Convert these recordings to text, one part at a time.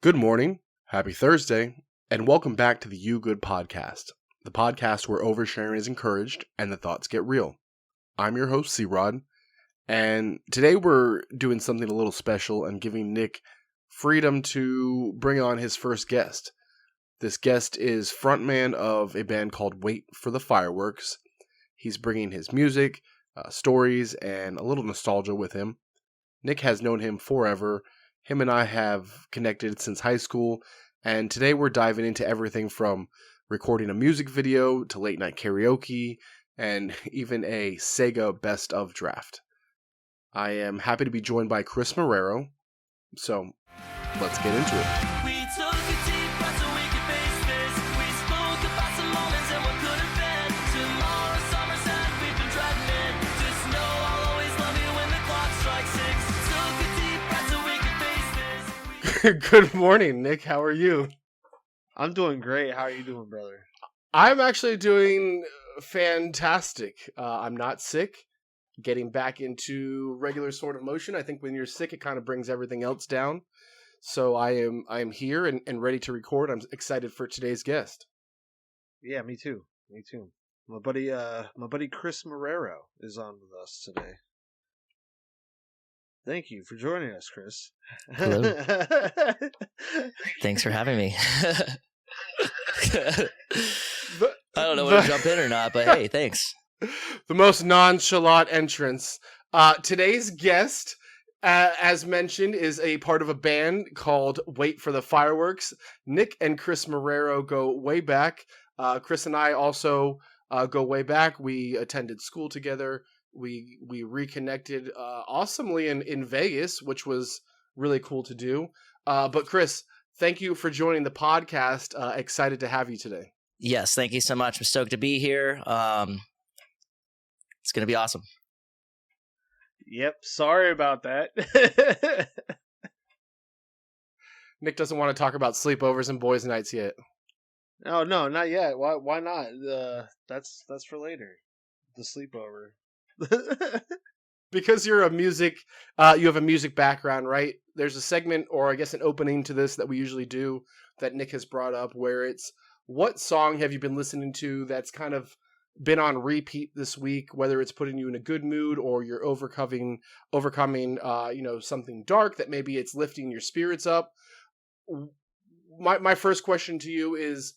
Good morning, happy Thursday, and welcome back to the You Good Podcast, the podcast where oversharing is encouraged and the thoughts get real. I'm your host, C-Rod, and today we're doing something a little special and giving Nick freedom to bring on his first guest. This guest is frontman of a band called Wait for the Fireworks. He's bringing his music, stories, and a little nostalgia with him. Nick has known him forever. Him and I have connected since high school, and today we're diving into everything from recording a music video to late night karaoke, and even a Sega best of draft. I am happy to be joined by Chris Marrero, so let's get into it. We took a deep breath so we could face this. We spoke about some moments and what could have been. Tomorrow, summer's end, we've been dreading it. Just know I'll always love you when the clock strikes 6. Took a deep breath so we could face this. Good morning, Nick. How are you? I'm doing great. How are you doing, brother? I'm actually doing fantastic. I'm not sick. Getting back into regular sort of motion. I think when you're sick, it kind of brings everything else down. So I am here and ready to record. I'm excited for today's guest. Yeah, me too. Me too. My buddy Chris Marrero is on with us today. Thank you for joining us, Chris. Hello. Thanks for having me. I don't know whether to jump in or not, but hey, thanks. The most nonchalant entrance. Today's guest, as mentioned, is a part of a band called Wait for the Fireworks. Nick and Chris Marrero go way back. Chris and I also go way back. We attended school together. We reconnected awesomely in Vegas, which was really cool to do. But Chris, thank you for joining the podcast. Excited to have you today. Yes, thank you so much. I'm stoked to be here. It's going to be awesome. Yep, sorry about that. Nick doesn't want to talk about sleepovers and boys' nights yet. Oh, no, not yet. Why not? That's for later. The sleepover. Because you're you have a music background, right? There's a segment, or I guess an opening to this that we usually do that Nick has brought up, where it's, what song have you been listening to that's kind of been on repeat this week, whether it's putting you in a good mood or you're overcoming something dark that maybe it's lifting your spirits up. My first question to you is,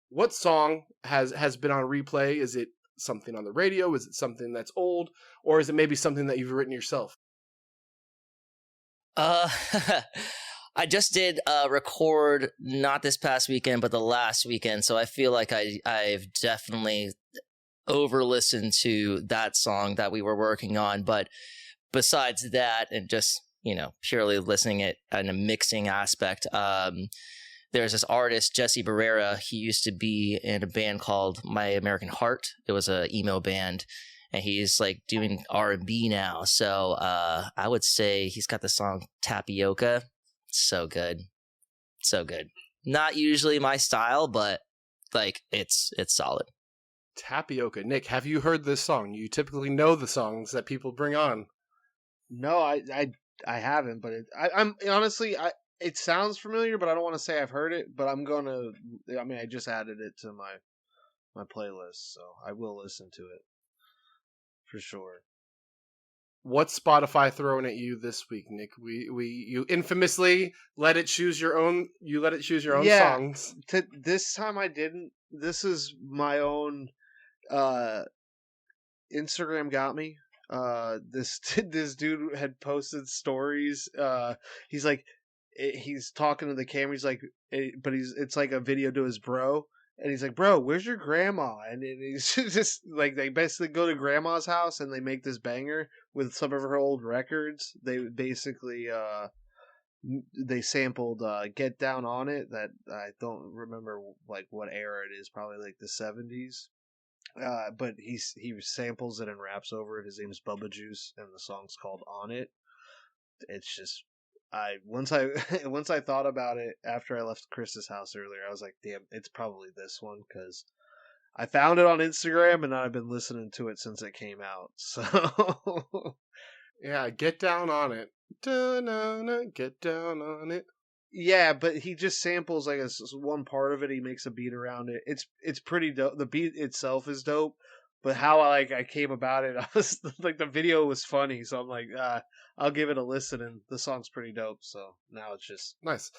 what song has been on replay? Is it something on the radio? Is it something that's old? Or is it maybe something that you've written yourself? I just did record not this past weekend, but the last weekend. So I feel like I've definitely over-listened to that song that we were working on. But besides that, and just, purely listening it in a mixing aspect, there's this artist, Jesse Barrera. He used to be in a band called My American Heart. It was a emo band, and he's like doing R&B now. So I would say he's got the song Tapioca. So good. So good. Not usually my style, but like it's solid. Tapioca. Nick, have you heard this song? You typically know the songs that people bring on. No, I haven't, but I'm honestly, it sounds familiar, but I don't want to say I've heard it, but I just added it to my playlist, so I will listen to it for sure. What's Spotify throwing at you this week, Nick? You infamously let it choose your own. You let it choose your own songs. This time I didn't. This is my own. Instagram got me. This dude had posted stories. He's like, he's talking to the camera. He's like, but it's like a video to his bro. And he's like, bro, where's your grandma? And he's just like, they basically go to grandma's house and they make this banger with some of her old records. They basically, they sampled Get Down on It, that I don't remember like what era it is, probably like the 70s. But he samples it and raps over it. His name is Bubba Juice, and the song's called On It. It's just, once I thought about it after I left Chris's house earlier, I was like, damn, it's probably this one, because I found it on Instagram and I've been listening to it since it came out. So yeah, Get Down on It. Da-na-na, get down on it. Yeah, but he just samples like one part of it. He makes a beat around it. It's pretty dope. The beat itself is dope, but how I came about it, I was like the video was funny, so I'm like, I'll give it a listen, and the song's pretty dope. So now it's just Nice.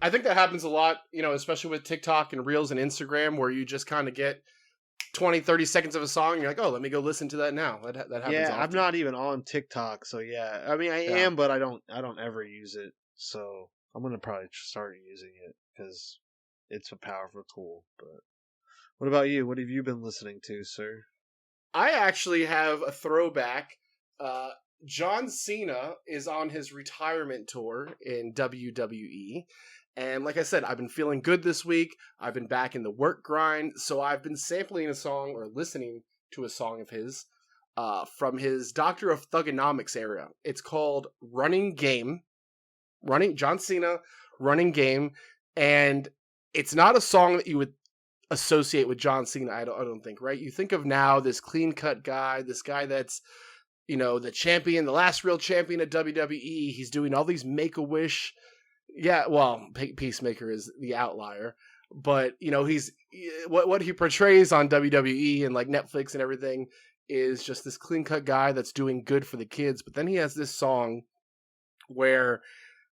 I think that happens a lot, especially with TikTok and Reels and Instagram, where you just kind of get 20, 30 seconds of a song, and you're like, oh, let me go listen to that now. That happens yeah. often. I'm not even on TikTok, so yeah. I mean, I am, but I don't ever use it. So I'm gonna probably start using it because it's a powerful tool. But what about you? What have you been listening to, sir? I actually have a throwback. John Cena is on his retirement tour in WWE. And like I said, I've been feeling good this week. I've been back in the work grind. So I've been sampling a song or listening to a song of his from his Doctor of Thugonomics era. It's called Running Game. John Cena, Running Game. And it's not a song that you would associate with John Cena, I don't think, right? You think of now this clean-cut guy, this guy that's, the champion, the last real champion at WWE. He's doing all these Make-A-Wish. Yeah, well, Peacemaker is the outlier. But, he's what he portrays on WWE and like Netflix and everything is just this clean-cut guy that's doing good for the kids. But then he has this song where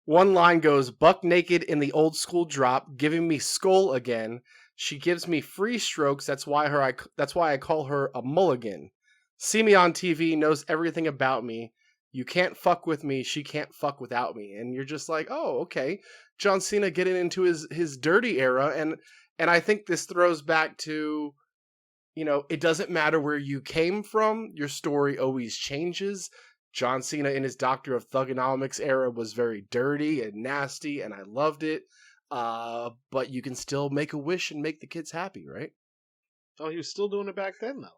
one line goes, buck naked in the old school drop, giving me skull again. She gives me free strokes. That's why I call her a mulligan. See me on TV, knows everything about me. You can't fuck with me. She can't fuck without me. And you're just like, oh, okay. John Cena getting into his dirty era. And I think this throws back to, it doesn't matter where you came from. Your story always changes. John Cena in his Doctor of Thugonomics era was very dirty and nasty, and I loved it. But you can still make a wish and make the kids happy, right? Oh, he was still doing it back then, though.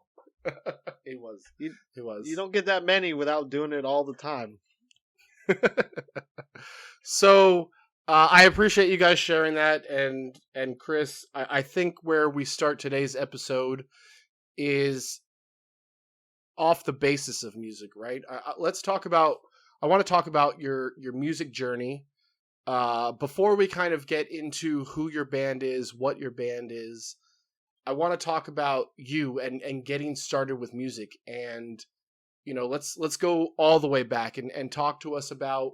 He was. You don't get that many without doing it all the time. So I appreciate you guys sharing that, and Chris, I think where we start today's episode is off the basis of music, right? Let's talk about. I want to talk about your music journey. Before we kind of get into who your band is, what your band is, I want to talk about you and getting started with music. And, let's go all the way back and talk to us about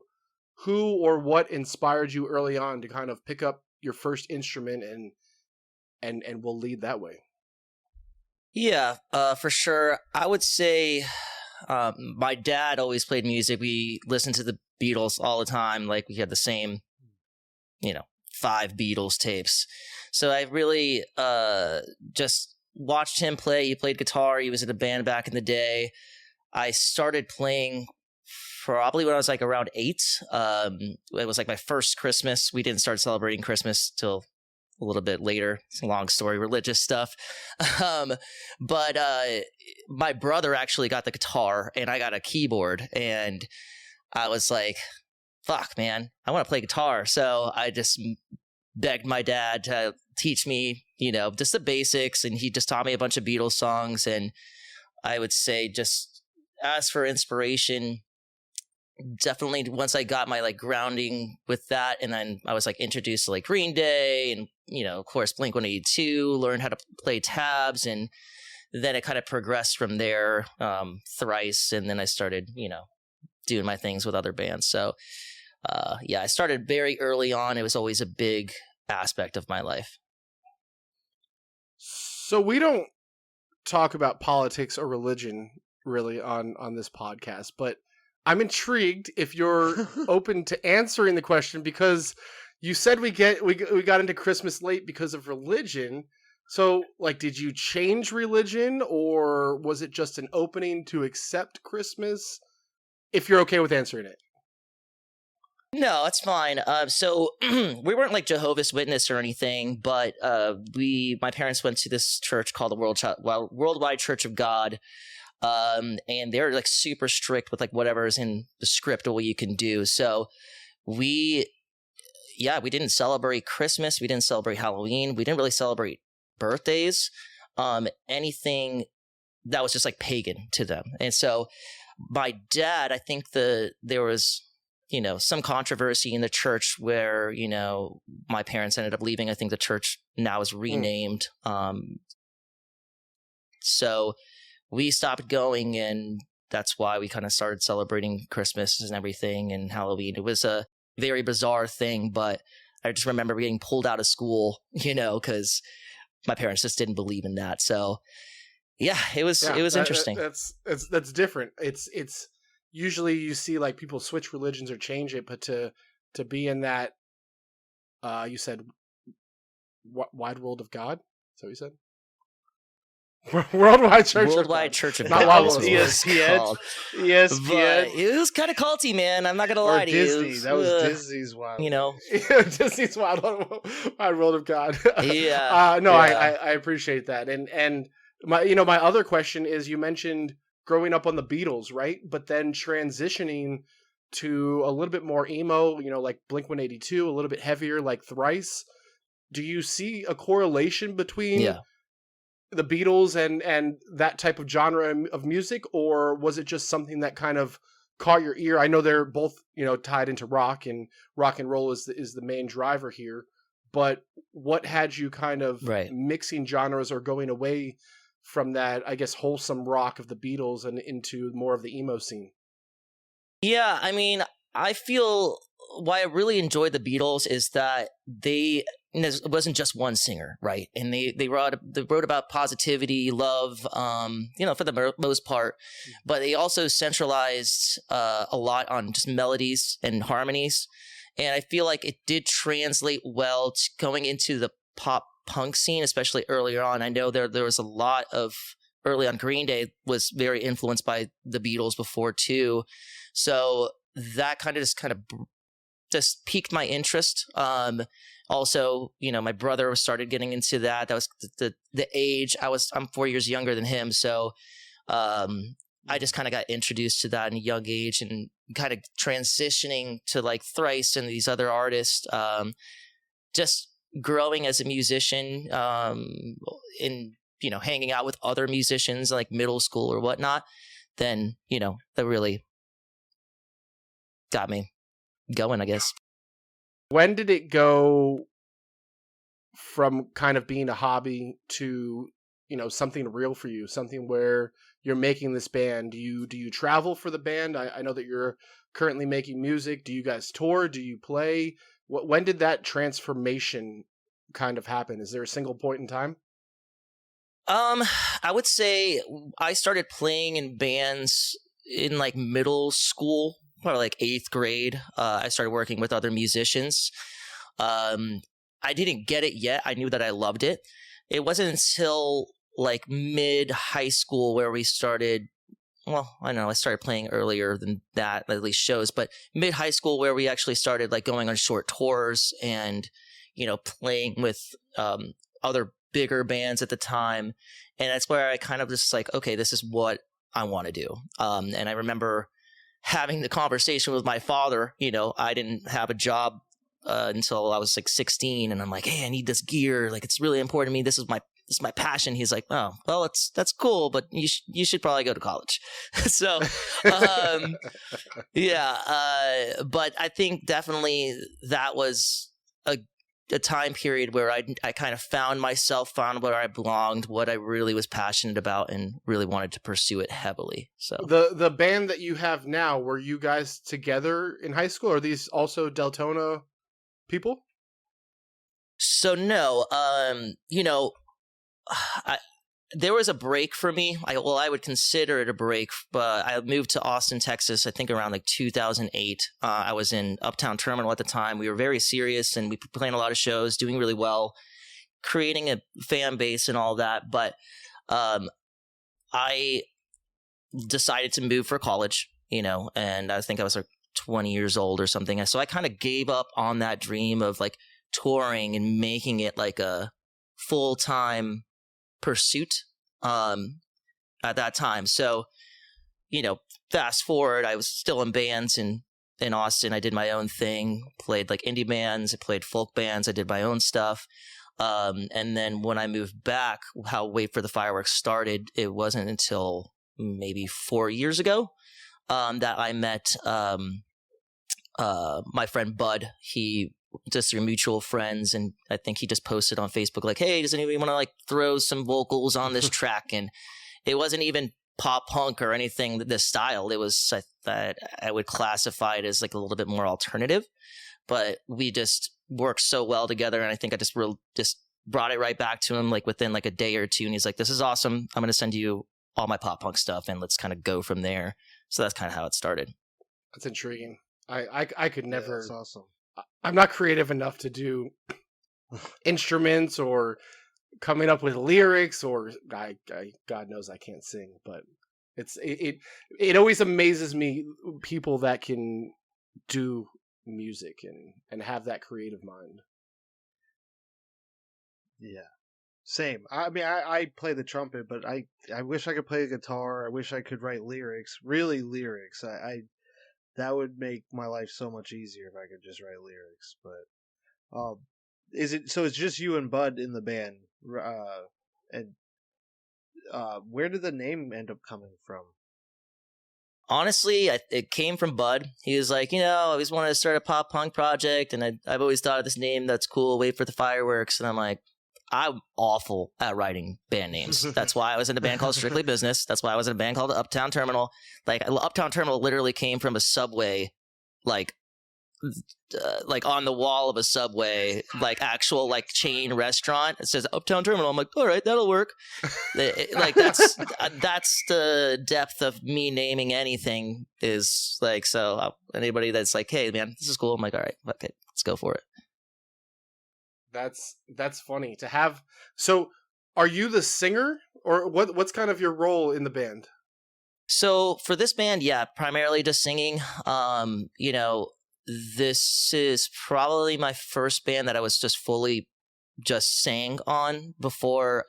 who or what inspired you early on to kind of pick up your first instrument, and we'll lead that way. Yeah, for sure. I would say my dad always played music. We listened to the Beatles all the time. Like we had the same, 5 Beatles tapes. So I really just watched him play. He played guitar. He was in a band back in the day. I started playing probably when I was like around 8. It was like my first Christmas. We didn't start celebrating Christmas till a little bit later. It's a long story, religious stuff. But my brother actually got the guitar and I got a keyboard, and I was like, fuck, man, I want to play guitar. So I just begged my dad to teach me, just the basics. And he just taught me a bunch of Beatles songs. And I would say, just as for inspiration, definitely once I got my like grounding with that, and then I was like introduced to like Green Day and, of course, Blink-182, learned how to play tabs. And then it kind of progressed from there, Thrice. And then I started, doing my things with other bands. So, I started very early on. It was always a big aspect of my life. So we don't talk about politics or religion really on this podcast, but I'm intrigued if you're open to answering the question, because you said we got into Christmas late because of religion. So, like, did you change religion, or was it just an opening to accept Christmas? If you're okay with answering it. No, it's fine. So we weren't like Jehovah's Witness or anything, but my parents went to this church called the Worldwide Church of God, and they're like super strict with like whatever is in the script of what you can do. So we didn't celebrate Christmas, we didn't celebrate Halloween, we didn't really celebrate birthdays, anything that was just like pagan to them. And so my dad, I think there was some controversy in the church where, my parents ended up leaving. I think the church now is renamed. So we stopped going, and that's why we kind of started celebrating Christmas and everything and Halloween. It was a very bizarre thing, but I just remember getting pulled out of school, because my parents just didn't believe in that. So yeah, it was interesting. That's different. It's usually you see like people switch religions or change it, but to be in that, you said, wide world of God? Is that what you said? Worldwide Church of God. Not Wild World. ESPN. It was kind of culty, man. I'm not gonna lie to Disney. you. That was Disney's Wild. Disney's Wide World of God. Yeah. I appreciate that. And my other question is, you mentioned growing up on the Beatles, right? But then transitioning to a little bit more emo, like Blink-182, a little bit heavier, like Thrice. Do you see a correlation between the Beatles and that type of genre of music, or was it just something that kind of caught your ear? I know they're both, tied into rock, and rock and roll is the main driver here, but what had you kind of mixing genres or going away from that, I guess, wholesome rock of the Beatles and into more of the emo scene? Yeah, I mean, I feel why I really enjoyed the Beatles is that it wasn't just one singer, right? And they wrote about positivity, love, for the most part, but they also centralized a lot on just melodies and harmonies. And I feel like it did translate well to going into the pop punk scene, especially earlier on. I know there was a lot of early on. Green Day was very influenced by the Beatles before too. So that kind of just piqued my interest. Also, my brother started getting into that. That was the age. I'm 4 years younger than him. So I just kind of got introduced to that in a young age, and kind of transitioning to like Thrice and these other artists, just growing as a musician, in, hanging out with other musicians like middle school or whatnot. Then, that really got me going, I guess. When did it go from kind of being a hobby to, something real for you, something where you're making this band? Do you travel for the band? I know that you're currently making music. Do you guys tour? Do you play? When did that transformation kind of happen? Is there a single point in time? I would say I started playing in bands in like middle school, probably like 8th grade. I started working with other musicians. I didn't get it yet. I knew that I loved it. It wasn't until like mid high school where we started. Well, I don't know. I started playing earlier than that, at least shows, but mid high school where we actually started like going on short tours and, playing with other bigger bands at the time. And that's where I kind of just like, okay, this is what I want to do. And I remember having the conversation with my father. I didn't have a job until I was like 16, and I'm like, hey, I need this gear. Like, it's really important to me. This is my passion. He's like, oh, well, that's cool, but you should probably go to college. So, yeah. But I think definitely that was a time period where I kind of found myself, found where I belonged, what I really was passionate about, and really wanted to pursue it heavily. So the band that you have now, were you guys together in high school? Are these also Deltona people? So no, there was a break for me. I would consider it a break, but I moved to Austin, Texas, I think around like 2008. I was in Uptown Terminal at the time. We were very serious, and we were playing a lot of shows, doing really well, creating a fan base and all that. But I decided to move for college, and I think I was like 20 years old or something. So I kind of gave up on that dream of like touring and making it like a full-time pursuit at that time. So, fast forward, I was still in bands in Austin. I did my own thing, played like indie bands, I played folk bands, I did my own stuff. And then when I moved back, how Wait for the Fireworks started, it wasn't until maybe 4 years ago that I met my friend Bud, he just through mutual friends, and I think he just posted on Facebook like, hey, does anybody want to like throw some vocals on this track? And it wasn't even pop punk or anything this style. It was that I would classify it as like a little bit more alternative, but we just worked so well together, and I think I just brought it right back to him like within like a day or two, and he's like, this is awesome, I'm going to send you all my pop punk stuff and let's kind of go from there. So that's kind of how it started. That's intriguing. I could never. Yeah, that's awesome. I'm not creative enough to do instruments or coming up with lyrics, or God knows I can't sing, but it always amazes me people that can do music and have that creative mind. Yeah, same. I mean, I play the trumpet, but I wish I could play the guitar. I wish I could write lyrics, really lyrics. That would make my life so much easier if I could just write lyrics. But is it so? It's just you and Bud in the band, and where did the name end up coming from? Honestly, it came from Bud. He was like, I always wanted to start a pop punk project, and I've always thought of this name that's cool. Wait for the fireworks, and I'm like, I'm awful at writing band names. That's why I was in a band called Strictly Business. That's why I was in a band called Uptown Terminal. Like Uptown Terminal literally came from a Subway, like on the wall of a Subway, like actual like chain restaurant. It says Uptown Terminal. I'm like, all right, that'll work. Like that's the depth of me naming anything is like, so anybody that's like, hey man, this is cool. I'm like, all right, okay, let's go for it. That's funny to have. So are you the singer, or what's kind of your role in the band? So for this band, yeah, primarily just singing. This is probably my first band that I was just fully just sang on. Before,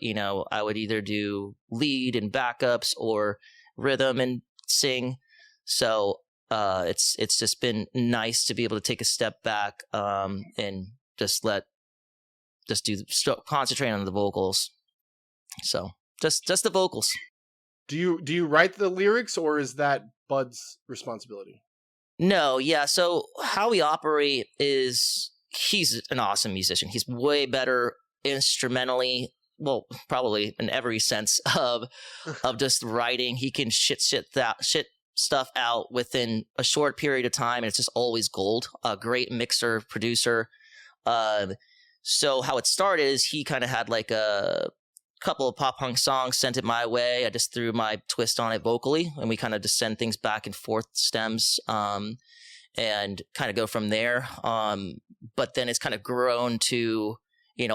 I would either do lead and backups or rhythm and sing. So it's just been nice to be able to take a step back and just concentrate on the vocals. So just the vocals. Do you write the lyrics, or is that Bud's responsibility? No, yeah. So how we operate is he's an awesome musician. He's way better instrumentally. Well, probably in every sense of just writing. He can shit stuff out within a short period of time, and it's just always gold. A great mixer, producer. So how it started is he kind of had like a couple of pop punk songs, sent it my way. I just threw my twist on it vocally, and we kind of just send things back and forth stems and kind of go from there. But then it's kind of grown to,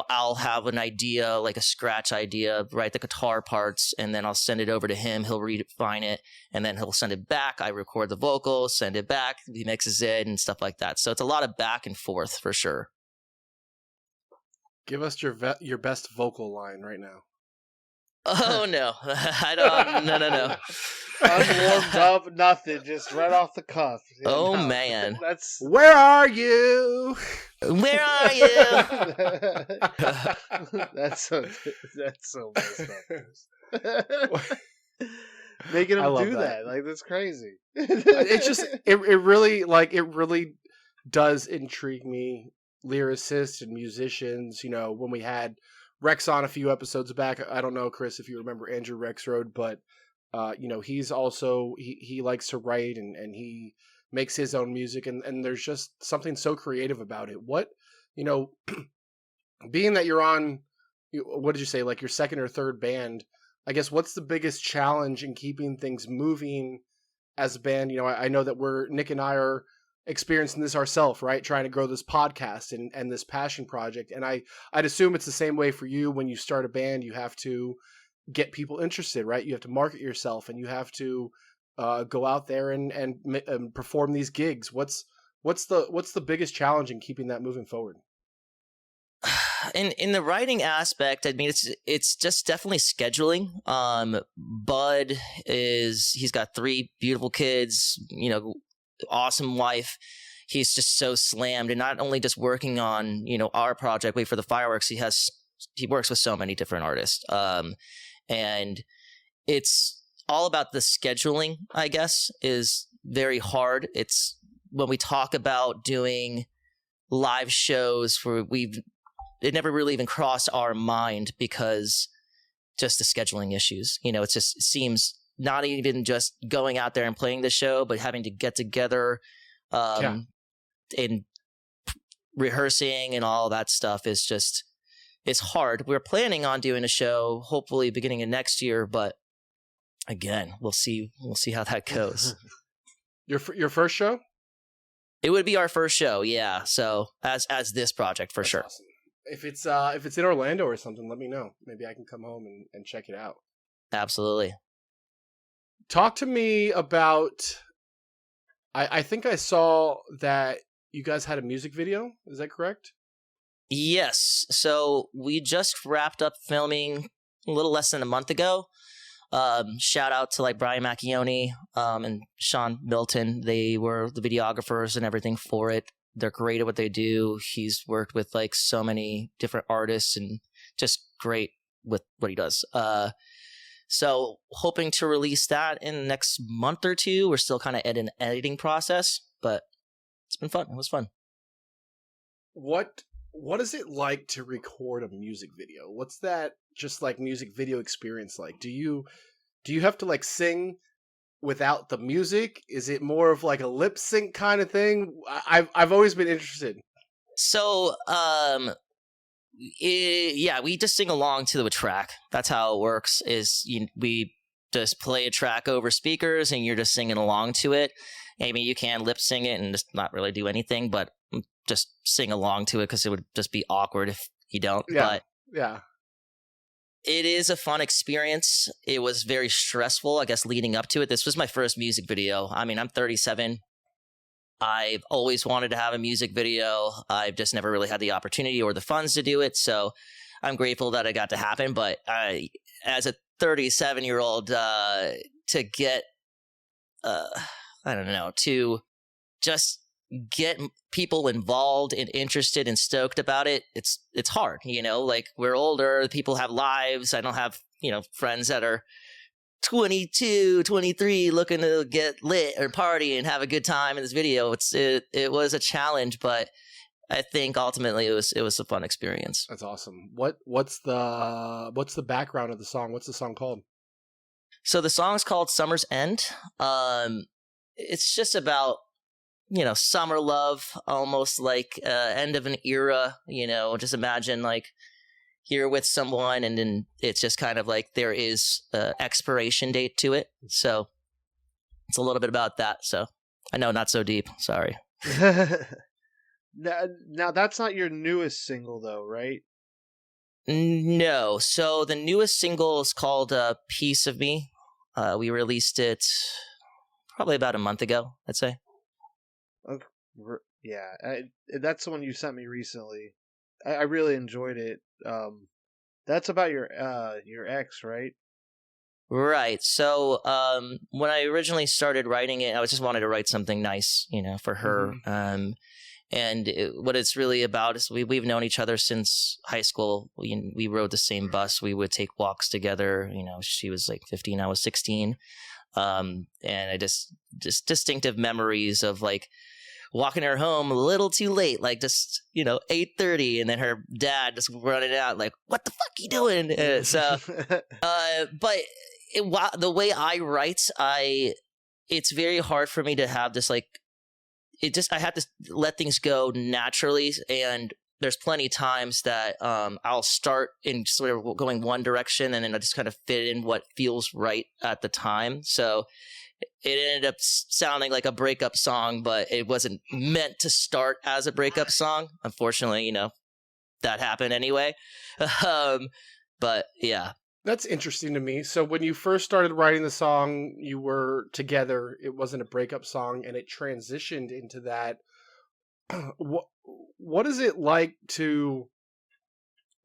I'll have an idea, like a scratch idea, write the guitar parts, and then I'll send it over to him. He'll redefine it, and then he'll send it back. I record the vocals, send it back. He mixes it and stuff like that. So it's a lot of back and forth for sure. Give us your best vocal line right now. Oh no, I don't. No. Unwarmed up, nothing, just right off the cuff. Man, that's where are you? Where are you? that's so messed up. Making him do that, like that's crazy. It's just it really does intrigue me. Lyricists and musicians, when we had Rex on a few episodes back, I don't know, Chris, if you remember Andrew Rexroad, but he's also he likes to write and he makes his own music, and there's just something so creative about it. What being that you're on, what did you say, like your second or third band, I guess, what's the biggest challenge in keeping things moving as a band? I know that Nick and I are experiencing this ourselves, right? Trying to grow this podcast and this passion project. And I'd assume it's the same way for you. When you start a band, you have to get people interested, right? You have to market yourself, and you have to go out there and perform these gigs. What's the biggest challenge in keeping that moving forward? In the writing aspect, I mean, it's just definitely scheduling. Bud he's got 3 beautiful kids, awesome wife. He's just so slammed, and not only just working on our project, Wait for the Fireworks. He works with so many different artists, and it's all about the scheduling, I guess, is very hard. It's when we talk about doing live shows, it never really even crossed our mind because just the scheduling issues. It seems not even just going out there and playing the show, but having to get together and rehearsing and all that stuff is just, it's hard. We're planning on doing a show hopefully beginning of next year, but again, we'll see how that goes. Your first show? It would be our first show, yeah. So as this project for sure. Awesome. If it's in Orlando or something, let me know. Maybe I can come home and check it out. Absolutely. Talk to me about. I think I saw that you guys had a music video. Is that correct? Yes. So we just wrapped up filming a little less than a month ago. Shout out to Brian Macchione and Sean Milton. They were the videographers and everything for it. They're great at what they do. He's worked with so many different artists and just great with what he does. So hoping to release that in the next month or two. We're still kind of in an editing process, but it's been fun. It was fun. What is it like to record a music video? What's that just music video experience like? Do you have to sing without the music? Is it more of a lip sync kind of thing? I've always been interested. So we just sing along to the track. That's how it works. We just play a track over speakers and you're just singing along to it. Maybe you can lip sing it and just not really do anything, but just sing along to it because it would just be awkward if you don't. Yeah. But yeah. It is a fun experience. It was very stressful, I guess, leading up to it. This was my first music video. I mean, I'm 37. I've always wanted to have a music video. I've just never really had the opportunity or the funds to do it. So I'm grateful that it got to happen. But as a 37-year-old, to get, to just get people involved and interested and stoked about it, it's hard, we're older, people have lives. I don't have, friends that are 22, 23 looking to get lit or party and have a good time in this video. It was a challenge, but I think ultimately it was a fun experience. That's awesome. What's the background of the song? What's the song called? So the song's called Summer's End. It's just about summer love, almost end of an era, just imagine you're with someone and then it's just kind of there is an expiration date to it. So it's a little bit about that. So I know, not so deep. Sorry. Now that's not your newest single though, right? No. So the newest single is called Piece of Me. We released it probably about a month ago, I'd say. Okay. Yeah, that's the one you sent me recently. I really enjoyed it. That's about your ex, right? Right. So when I originally started writing it, I just wanted to write something nice, for her. Mm-hmm. What it's really about is we've known each other since high school. We rode the same bus. We would take walks together. She was 15, I was 16. And I just distinctive memories of walking her home a little too late, 8:30, and then her dad just running out what the fuck you doing? But the way I write, it's very hard for me to have this I have to let things go naturally, and there's plenty of times that I'll start in sort of going one direction and then I just kind of fit in what feels right at the time. So it ended up sounding like a breakup song, but it wasn't meant to start as a breakup song. Unfortunately, that happened anyway. But yeah. That's interesting to me. So when you first started writing the song, you were together. It wasn't a breakup song, and it transitioned into that. What is it like to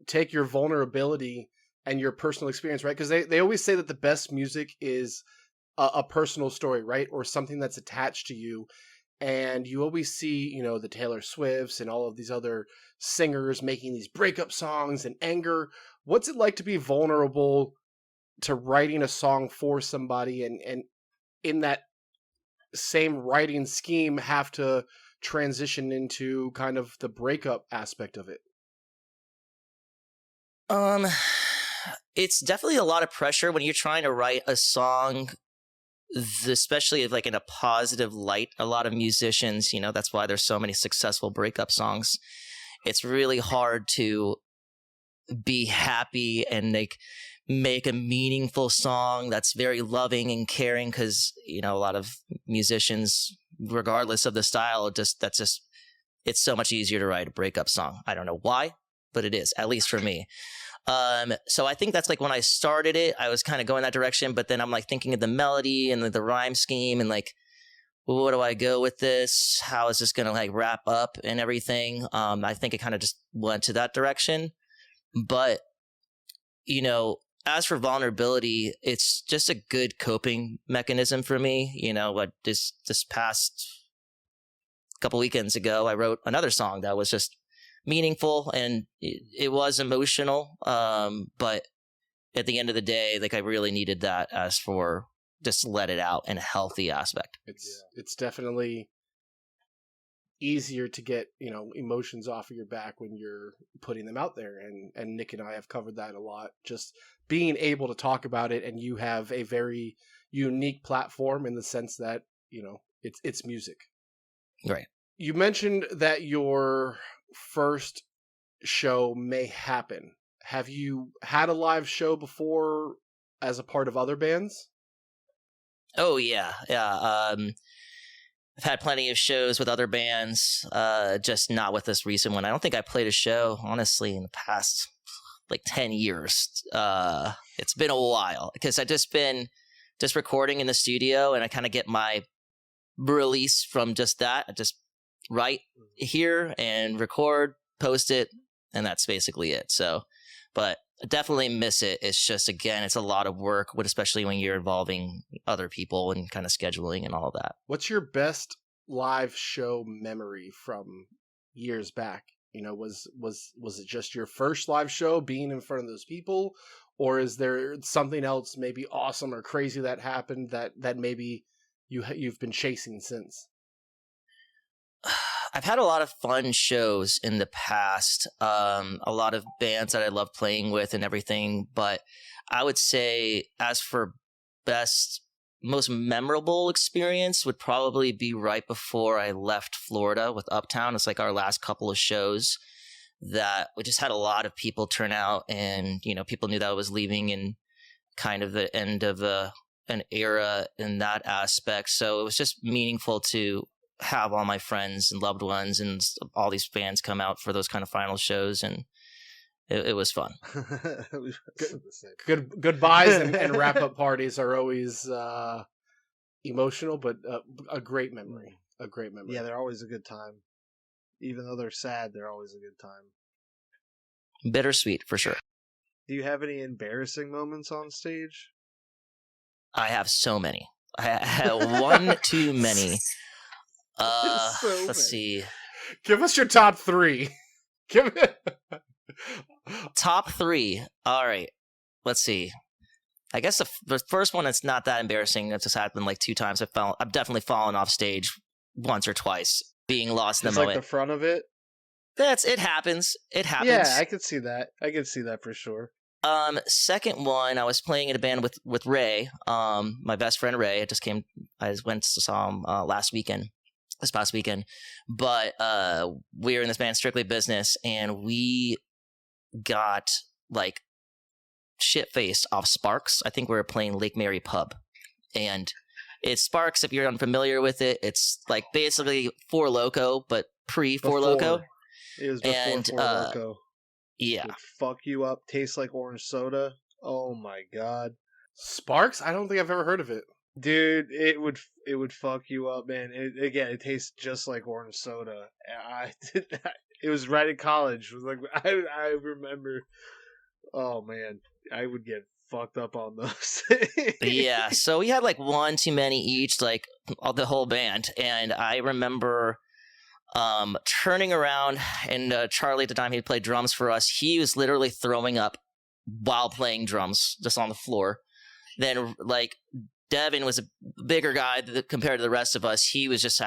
take your vulnerability and your personal experience, right? Because they always say that the best music is a personal story, right? Or something that's attached to you. And you always see, the Taylor Swifts and all of these other singers making these breakup songs and anger. What's it like to be vulnerable to writing a song for somebody and in that same writing scheme have to transition into kind of the breakup aspect of it? It's definitely a lot of pressure when you're trying to write a song, especially like in a positive light. A lot of musicians, that's why there's so many successful breakup songs. It's really hard to be happy and like make a meaningful song that's very loving and caring, because a lot of musicians, regardless of the style, it's so much easier to write a breakup song. I don't know why, but it is, at least for me. So I think that's like when I started it, I was kind of going that direction, but then I'm like thinking of the melody and the rhyme scheme and like, well, where do I go with this? How is this going to like wrap up and everything? I think it kind of just went to that direction. But, as for vulnerability, it's just a good coping mechanism for me. What this past couple weekends ago, I wrote another song that was just meaningful and it was emotional. But at the end of the day, like I really needed that as for just let it out in a healthy aspect. It's definitely easier to get, emotions off of your back when you're putting them out there. And Nick and I have covered that a lot. Just being able to talk about it, and you have a very unique platform in the sense that, it's music. Right. You mentioned that your first show may happen. Have you had a live show before as a part of other bands? Oh yeah. I've had plenty of shows with other bands, just not with this recent one. I don't think I played a show, honestly, in the past like 10 years. It's been a while because I've just been recording in the studio, and I kind of get my release from just that. I just write here and record, post it, and that's basically it. So, but I definitely miss it. It's just, again, it's a lot of work, especially when you're involving other people and kind of scheduling and all of that. What's your best live show memory from years back? Was it just your first live show, being in front of those people, or is there something else maybe awesome or crazy that happened that maybe you've been chasing since? I've had a lot of fun shows in the past, a lot of bands that I love playing with and everything, but I would say as for most memorable experience would probably be right before I left Florida with Uptown. It's like our last couple of shows that we just had a lot of people turn out, and, people knew that I was leaving in kind of the end of an era in that aspect. So it was just meaningful to have all my friends and loved ones and all these fans come out for those kind of final shows, and it was fun. Goodbyes and wrap up parties are always emotional, but a great memory. A great memory. Yeah, they're always a good time. Even though they're sad, they're always a good time. Bittersweet for sure. Do you have any embarrassing moments on stage? I have so many. I have one too many. Let's see. Give us your top three. Top three. All right. Let's see. I guess the first one, it's not that embarrassing. It's just happened like 2 times. I've definitely fallen off stage once or twice, being lost in the moment. Like the front of it? It happens. It happens. Yeah, I could see that. I could see that for sure. Second one, I was playing in a band with Ray, my best friend Ray. I just went to saw him this past weekend. But we were in this band, Strictly Business, and we got like shit-faced off Sparks. I think we were playing Lake Mary Pub. And it's Sparks, if you're unfamiliar with it. It's like basically Four Loko, but pre-Four Loko. It was before Four Loko. Yeah. Would fuck you up. Tastes like orange soda. Oh my god. Sparks? I don't think I've ever heard of it. Dude, it would fuck you up, man. It tastes just like orange soda. It was right in college. It was like I remember. Oh man, I would get fucked up on those. Yeah, so we had like one too many each, like the whole band, and I remember turning around, and Charlie at the time, he played drums for us. He was literally throwing up while playing drums, just on the floor. Then like Devin was a bigger guy compared to the rest of us. He was just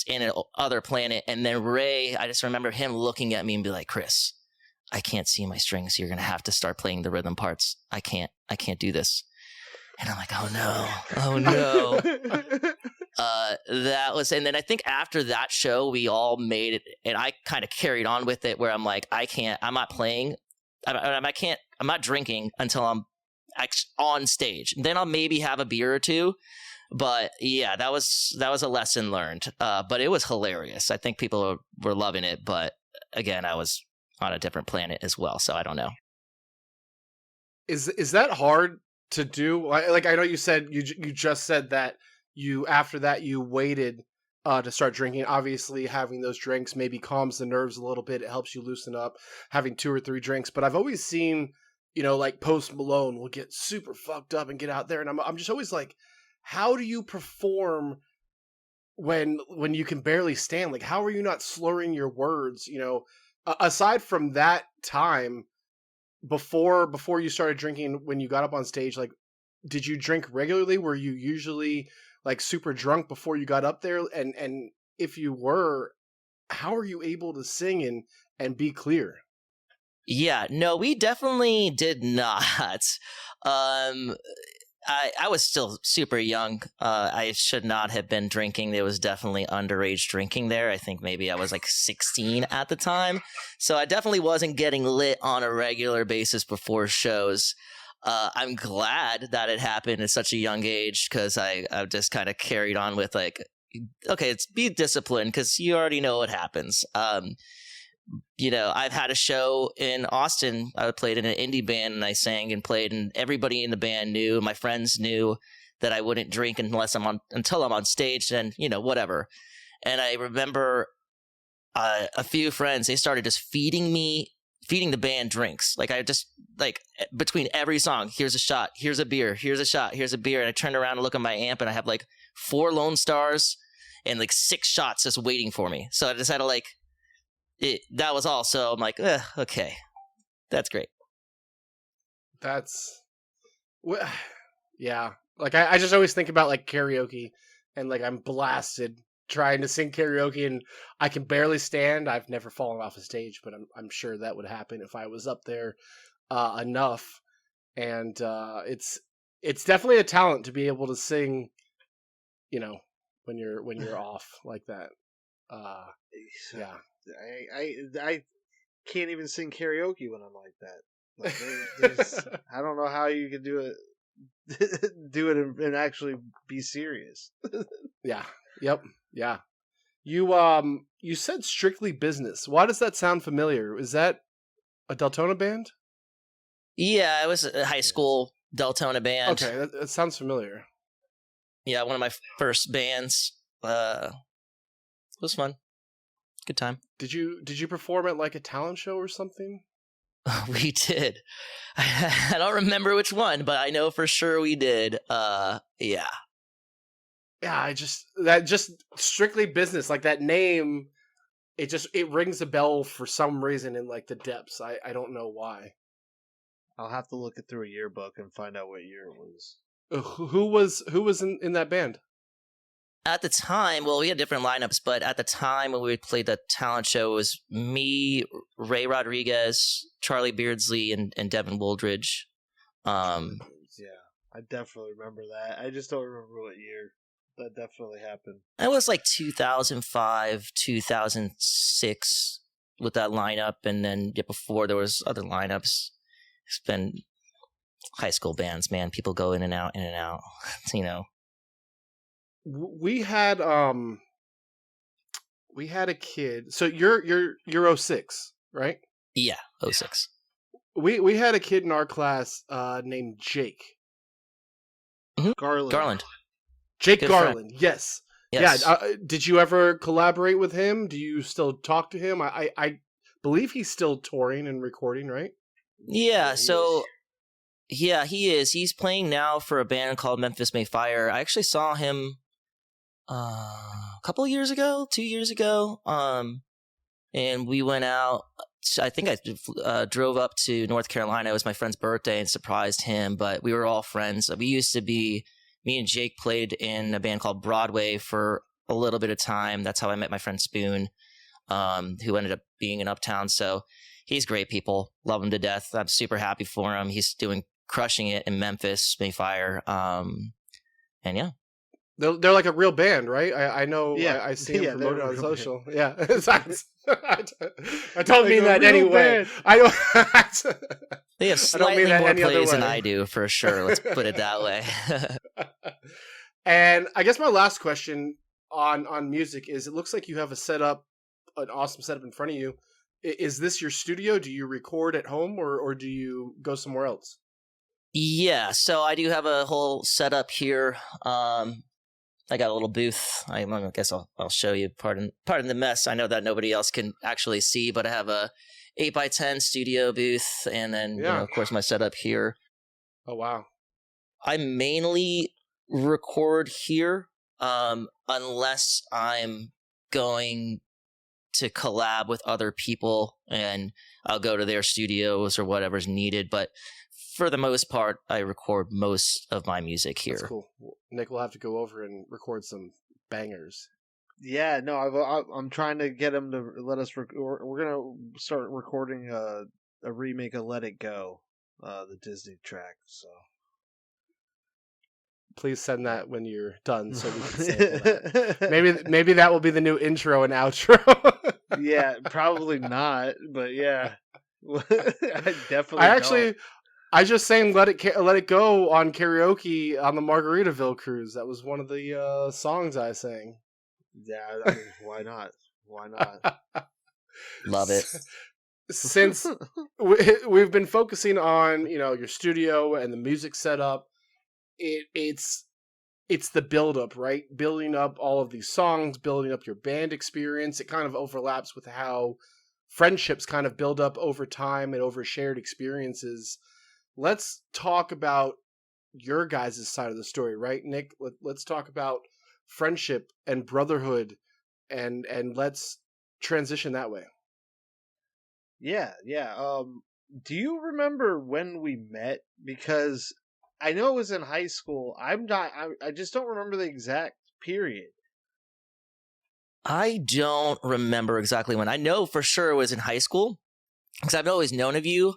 in another planet. And then Ray, I just remember him looking at me and be like, Chris, I can't see my strings. You're going to have to start playing the rhythm parts. I can't do this. And I'm like, oh no. And then I think after that show, we all made it, and I kind of carried on with it where I'm like, I'm not drinking until I'm on stage. Then I'll maybe have a beer or two. But yeah, that was a lesson learned. But it was hilarious. I think people were loving it. But again, I was on a different planet as well. So I don't know. Is that hard to do? Like, I know you said you just said that after that you waited to start drinking. Obviously, having those drinks maybe calms the nerves a little bit. It helps you loosen up, having 2 or 3 drinks. But I've always seen, like Post Malone will get super fucked up and get out there, and I'm just always like, how do you perform when you can barely stand? Like, how are you not slurring your words? Aside from that time before you started drinking, when you got up on stage, like, did you drink regularly? Were you usually like super drunk before you got up there? And if you were, how are you able to sing and be clear? Yeah, no, we definitely did not. I was still super young. I should not have been drinking. There was definitely underage drinking there. I think maybe I was like 16 at the time. So I definitely wasn't getting lit on a regular basis before shows. I'm glad that it happened at such a young age, because I just kind of carried on with like, okay, it's be disciplined because you already know what happens. I've had a show in Austin. I played in an indie band and I sang and played, and everybody in the band knew, my friends knew that I wouldn't drink until I'm on stage, and whatever. And I remember a few friends, they started just feeding the band drinks. Like, I just, like, between every song, here's a shot, here's a beer, here's a shot, here's a beer. And I turned around and look at my amp and I have like 4 Lone Stars and like 6 shots just waiting for me. So I just had to that was all. So I'm like, okay, that's great. Yeah. Like, I just always think about like karaoke, and like I'm blasted trying to sing karaoke and I can barely stand. I've never fallen off a stage, but I'm sure that would happen if I was up there enough. And it's definitely a talent to be able to sing, when you're off like that. Yeah. I can't even sing karaoke when I'm like that. Like, I don't know how you can do it and actually be serious. Yeah. Yep. Yeah. You said Strictly Business. Why does that sound familiar? Is that a Deltona band? Yeah, it was a high school Deltona band. Okay, that sounds familiar. Yeah, one of my first bands. It was fun. Good time. Did you perform at like a talent show or something? We did. I don't remember which one, but I know for sure we did. Yeah. Yeah, just Strictly Business, like that name, it rings a bell for some reason in like the depths. I don't know why. I'll have to look it through a yearbook and find out what year it was. Who was in that band? At the time, well, we had different lineups, but at the time when we played the talent show, it was me, Ray Rodriguez, Charlie Beardsley, and Devin Wooldridge. Yeah, I definitely remember that. I just don't remember what year that definitely happened. It was like 2005, 2006 with that lineup, and then before there was other lineups. It's been high school bands, man. People go in and out. We had a kid. So you're 06, right? Yeah, 06. We had a kid in our class named Jake. Mm-hmm. Garland. Jake Good Garland. friend. Yes. Yes. Yeah. Did you ever collaborate with him? Do you still talk to him? I believe he's still touring and recording, right? Yeah. So. Yeah, he is. He's playing now for a band called Memphis May Fire. I actually saw him a couple of years ago, 2 years ago. And we went out. I think I drove up to North Carolina. It was my friend's birthday and surprised him, but we were all friends. We used to be me and Jake played in a band called Broadway for a little bit of time. That's how I met my friend Spoon, who ended up being in Uptown. So he's great people. Love him to death. I'm super happy for him. He's crushing it in Memphis, Mayfire. And yeah. They're like a real band, right? I know. Yeah. I see them promoted on social. Band. Yeah, I don't mean that anyway. Band. I don't. They have slightly more plays than I do, for sure. Let's put it that way. And I guess my last question on music is: it looks like you have an awesome setup in front of you. Is this your studio? Do you record at home, or do you go somewhere else? Yeah, so I do have a whole setup here. I got a little booth. I guess I'll show you. Pardon the mess. I know that nobody else can actually see, but I have a 8x10 studio booth, and then of course my setup here. Oh wow! I mainly record here, unless I'm going to collab with other people, and I'll go to their studios or whatever's needed. But for the most part, I record most of my music here. That's cool. Nick will have to go over and record some bangers. Yeah, no, I'm trying to get him to let us. We're gonna start recording a remake of "Let It Go," the Disney track. So please send that when you're done, so we can sample that. Maybe that will be the new intro and outro. Yeah, probably not, but yeah, I definitely. I just sang "Let It Go" on karaoke on the Margaritaville cruise. That was one of the songs I sang. Yeah, I mean, why not? Why not? Love it. Since we've been focusing on your studio and the music setup, it's the build-up, right? Building up all of these songs, building up your band experience. It kind of overlaps with how friendships kind of build up over time and over shared experiences. Let's talk about your guys' side of the story, right, Nick? Let's talk about friendship and brotherhood, and let's transition that way. Yeah. Do you remember when we met? Because I know it was in high school. I just don't remember the exact period. I don't remember exactly when. I know for sure it was in high school, because I've always known of you.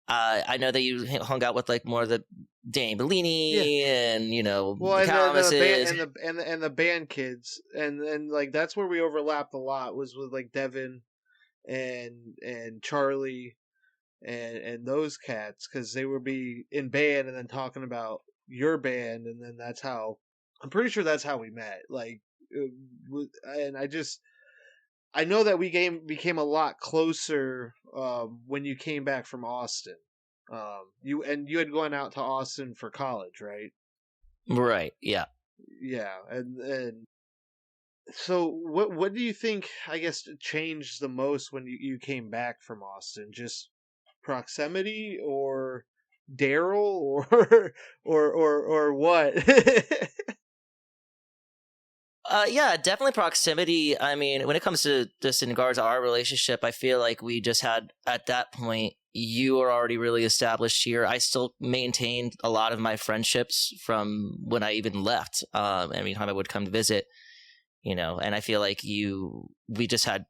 I know that you hung out with like more of the Danny Bellini and the band kids, and like that's where we overlapped a lot, was with like Devin and Charlie and those cats, because they would be in band and then talking about your band, and then I'm pretty sure that's how we met. Like, and I know that we became a lot closer when you came back from Austin. You had gone out to Austin for college, right? Right. Yeah. Yeah, and so what do you think, I guess, changed the most when you came back from Austin? Just proximity, or Daryl, or what? Yeah, definitely proximity. I mean, when it comes to just in regards to our relationship, I feel like we just had, at that point, you were already really established here. I still maintained a lot of my friendships from when I even left. Every time I would come to visit, and I feel like we just had,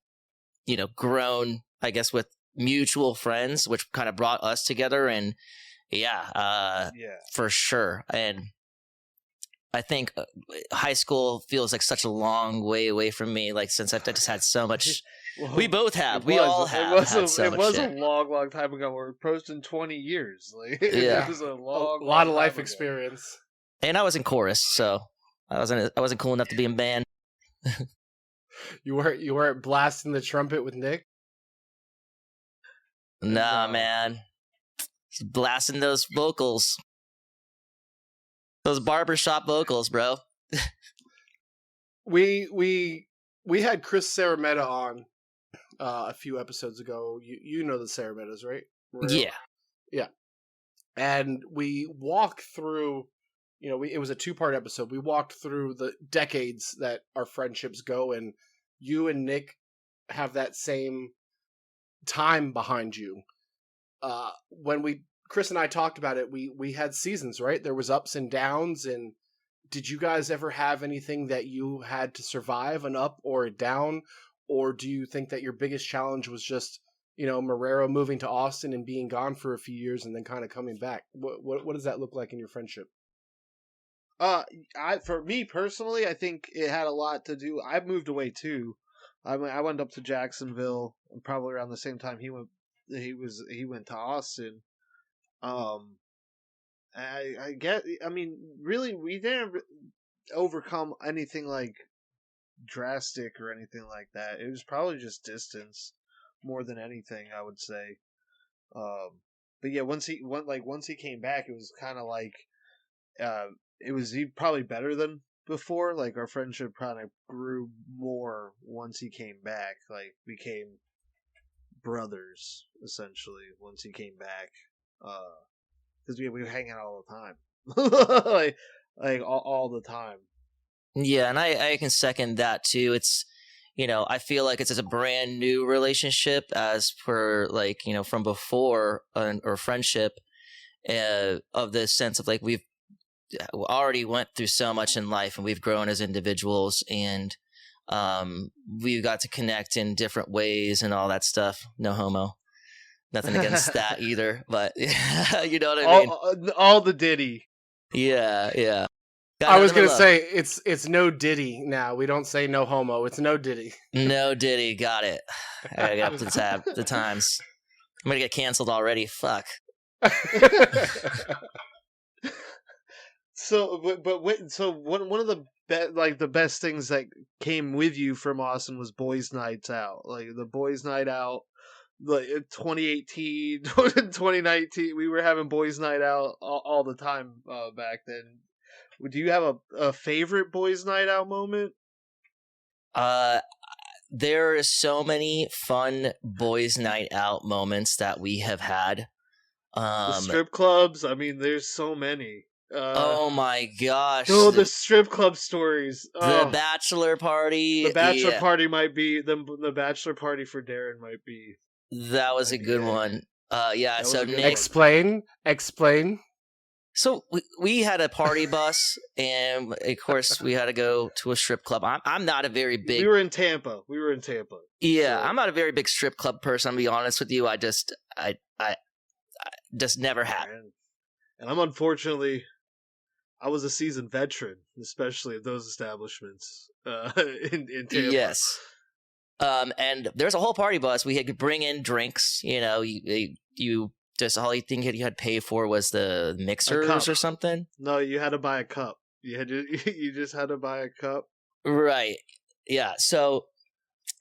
grown, I guess, with mutual friends, which kind of brought us together. And yeah, for sure. And I think high school feels like such a long way away from me. Like, since I've just had so much, we both have, we all have. It was a long time ago. We're approaching 20 years. Like, yeah, it was a lot of life experience. And I was in chorus, so I wasn't cool enough to be in band. You weren't blasting the trumpet with Nick? Nah, man, he's blasting those vocals. Those barbershop vocals, bro. We had Chris Marrero on a few episodes ago. You know the Marreros, right? Yeah. Yeah. And we walked through, it was a 2-part episode. We walked through the decades that our friendships go, and you and Nick have that same time behind you. When Chris and I talked about it, we had seasons, right? There was ups and downs, and did you guys ever have anything that you had to survive, an up or a down? Or do you think that your biggest challenge was just, Marrero moving to Austin and being gone for a few years and then kind of coming back? What does that look like in your friendship? For me personally, I think it had a lot to do. I moved away too. I went up to Jacksonville, and probably around the same time he went to Austin. I get. I mean, really, we didn't overcome anything like drastic or anything like that. It was probably just distance more than anything, I would say. But yeah, once he came back, it was kind of like it was probably better than before. Like our friendship kind of grew more once he came back. Like became brothers essentially once he came back. Because we were hanging out all the time, like all the time. Yeah, and I can second that too. It's, I feel like it's a brand new relationship as per from before or friendship, of the sense of like we've already went through so much in life and we've grown as individuals, and we've got to connect in different ways and all that stuff. No homo. Nothing against that either, but you know what I mean? All the Diddy. Yeah. I was going to say, it's no Diddy now. We don't say no homo. It's no Diddy. No Diddy. Got it. I gotta get up to the times. I'm going to get canceled already. Fuck. So one of the best things that came with you from Austin was boys' nights out. Like the boys' night out, like 2018, 2019, we were having boys' night out all the time back then. Do you have a favorite boys' night out moment? There are so many fun boys' night out moments that we have had. The strip clubs. I mean, there's so many. Oh my gosh! Oh, the strip club stories. The bachelor party. The bachelor party might be the bachelor party for Darren might be. That was a good one. Yeah. So Nick, explain. So we had a party bus, and of course we had to go to a strip club. I'm not a very big. We were in Tampa. Yeah, so. I'm not a very big strip club person. I'm gonna be honest with you. I just never have. And I'm unfortunately, I was a seasoned veteran, especially at those establishments in Tampa. Yes. And there's a whole party bus. We could bring in drinks. You just all you think you had to pay for was the mixers or something. No, you had to buy a cup. You just had to buy a cup. Right. Yeah. So,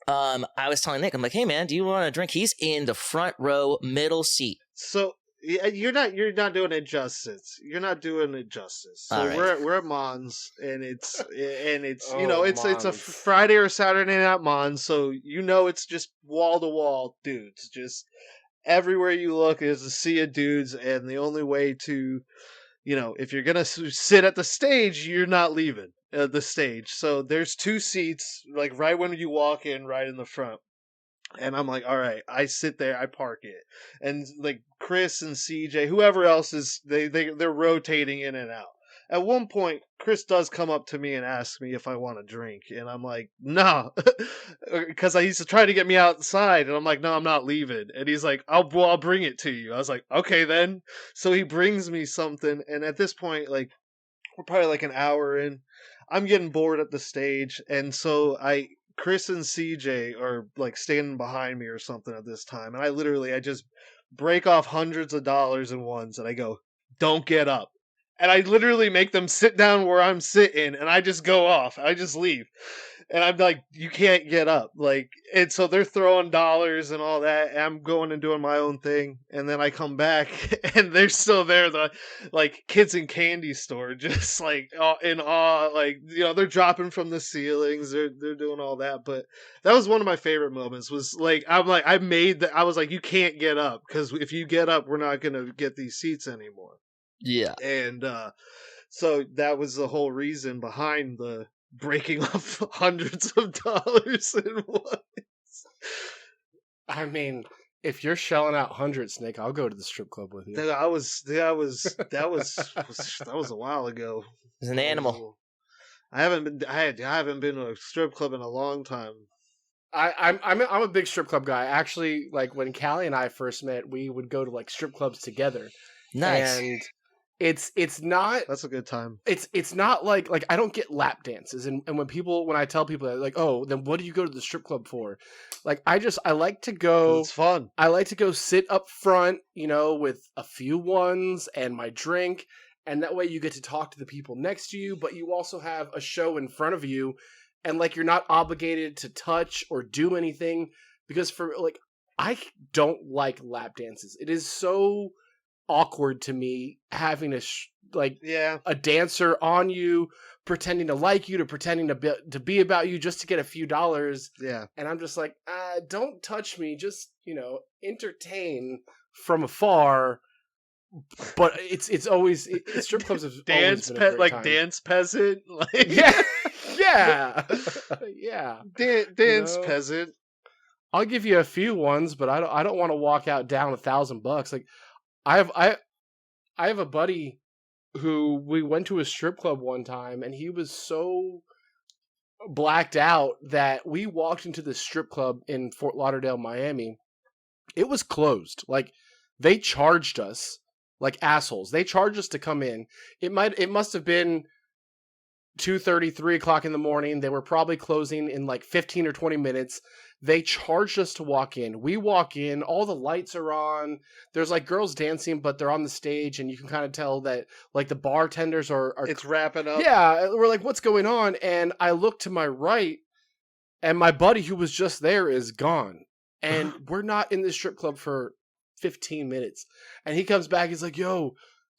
I was telling Nick, I'm like, hey man, do you want a drink? He's in the front row, middle seat. So you're not doing it justice. You're not doing it justice. So right. we're at Mons, and it's it's a Friday or Saturday night at Mons, so it's just wall to wall dudes. Just everywhere you look is a sea of dudes, and the only way to, if you're gonna sit at the stage, you're not leaving the stage. So there's two seats, like right when you walk in, right in the front. And I'm like, all right, I sit there, I park it. And like Chris and CJ, whoever else is, they're rotating in and out. At one point, Chris does come up to me and ask me if I want a drink. And I'm like, no, because he's trying to get me outside. And I'm like, no, I'm not leaving. And he's like, I'll bring it to you. I was like, okay, then. So he brings me something. And at this point, like, we're probably like an hour in. I'm getting bored at the stage. And so Chris and CJ are like standing behind me or something at this time. And I just break off hundreds of dollars in ones and I go, don't get up. And I literally make them sit down where I'm sitting and I just go off. I just leave. And I'm like, you can't get up. Like, and so they're throwing dollars and all that. And I'm going and doing my own thing. And then I come back and they're still there. The like kids in candy store, just like in awe. Like, they're dropping from the ceilings. They're doing all that. But that was one of my favorite moments was like, I was like, you can't get up because if you get up, we're not going to get these seats anymore. Yeah. And so that was the whole reason behind the breaking off hundreds of dollars in once. I mean, if you're shelling out hundreds, Nick, I'll go to the strip club with you. That was a while ago. He's an animal. I haven't been to a strip club in a long time. I'm a big strip club guy. Actually, like when Callie and I first met, we would go to like strip clubs together. Nice. And it's not That's a good time. It's not like I don't get lap dances, and when I tell people that, like, oh, then what do you go to the strip club for? Like I like to go. It's fun. I like to go sit up front, with a few ones and my drink, and that way you get to talk to the people next to you, but you also have a show in front of you, and like you're not obligated to touch or do anything, because I don't like lap dances. It is so awkward to me having a dancer on you, pretending to like you, to pretending to be about you, just to get a few dollars. Yeah. And I'm just like, don't touch me, just entertain from afar. But it's always strip clubs have always been a great time. Dance peasant. Yeah. Dance peasant. I'll give you a few ones, but I don't want to walk out down $1,000. Like I have a buddy who we went to a strip club one time, and he was so blacked out that we walked into the strip club in Fort Lauderdale, Miami. It was closed. Like they charged us like assholes. They charged us to come in. It must have been 2:30, 3 o'clock in the morning. They were probably closing in like 15 or 20 minutes. They charged us to walk in. We walk in, all the lights are on. There's like girls dancing, but they're on the stage, and you can kind of tell that like the bartenders are it's wrapping up. Yeah, we're like, what's going on? And I look to my right, and my buddy who was just there is gone. And we're not in this strip club for 15 minutes. And he comes back, he's like, yo,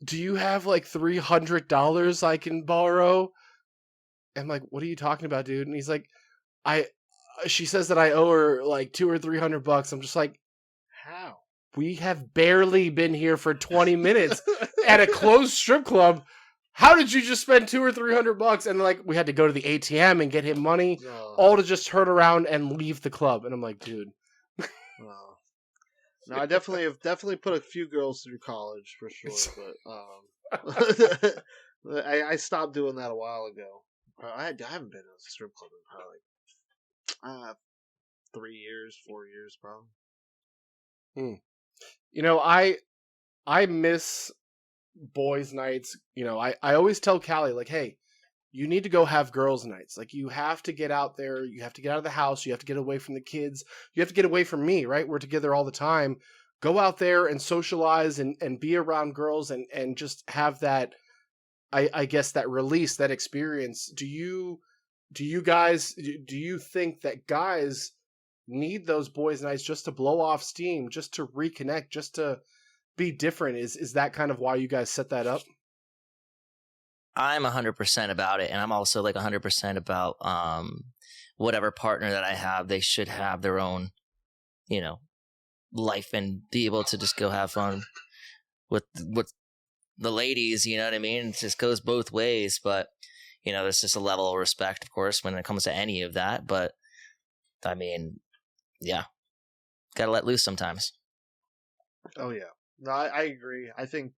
do you have like $300 I can borrow? I'm like, what are you talking about, dude? And he's like, she says that I owe her like $200 or $300. I'm just like, how? We have barely been here for 20 minutes at a closed strip club. How did you just spend $200 or $300? And like, we had to go to the ATM and get him money, all to just turn around and leave the club. And I'm like, dude. No, I definitely put a few girls through college for sure, but I stopped doing that a while ago. I haven't been to a strip club in probably 3 years, 4 years, probably. I miss boys' nights. I always tell Callie, like, hey, you need to go have girls' nights. Like, you have to get out there. You have to get out of the house. You have to get away from the kids. You have to get away from me, right? We're together all the time. Go out there and socialize and be around girls and just have that, I guess, that release, that experience. Do you think that guys need those boys' nights just to blow off steam, just to reconnect, just to be different? Is that kind of why you guys set that up? I'm 100% about it, and I'm also like 100% about whatever partner that I have. They should have their own, life and be able to just go have fun with the ladies. You know what I mean? It just goes both ways, but there's just a level of respect, of course, when it comes to any of that. But I mean, yeah, gotta let loose sometimes. Oh yeah, no, I agree. I think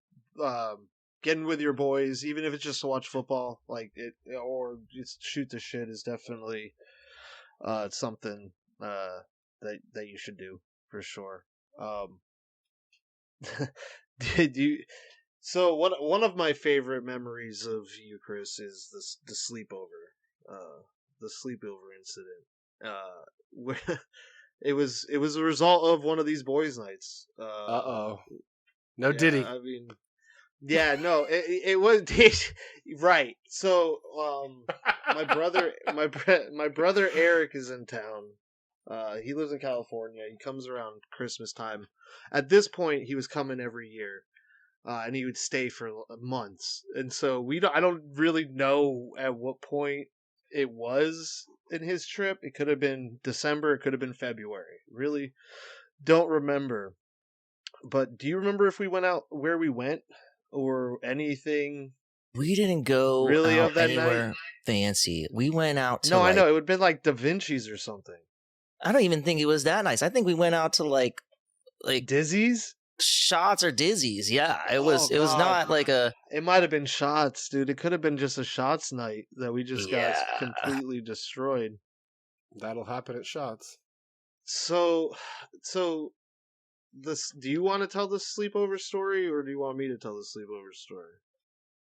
getting with your boys, even if it's just to watch football, or just shoot the shit, is definitely something that you should do for sure. So one of my favorite memories of you, Chris, is the sleepover, incident. Where it was a result of one of these boys' nights. No Diddy. I mean. Yeah, no, it was right. So, my brother Eric is in town. He lives in California. He comes around Christmas time. At this point, he was coming every year, and he would stay for months. And so I don't really know at what point it was in his trip. It could have been December. It could have been February. Really, don't remember. But do you remember if we went out, where we went? Or anything? We didn't go really out of that anywhere night? Fancy. We went out to No, I know. It would have been like Da Vinci's or something. I don't even think it was that nice. I think we went out to like Dizzy's? shots or dizzies. Yeah, it was God. not like a. It might have been shots, dude. It could have been just a shots night that we just got Yeah. completely destroyed. That'll happen at shots. So this. Do you want to tell the sleepover story, or do you want me to tell the sleepover story?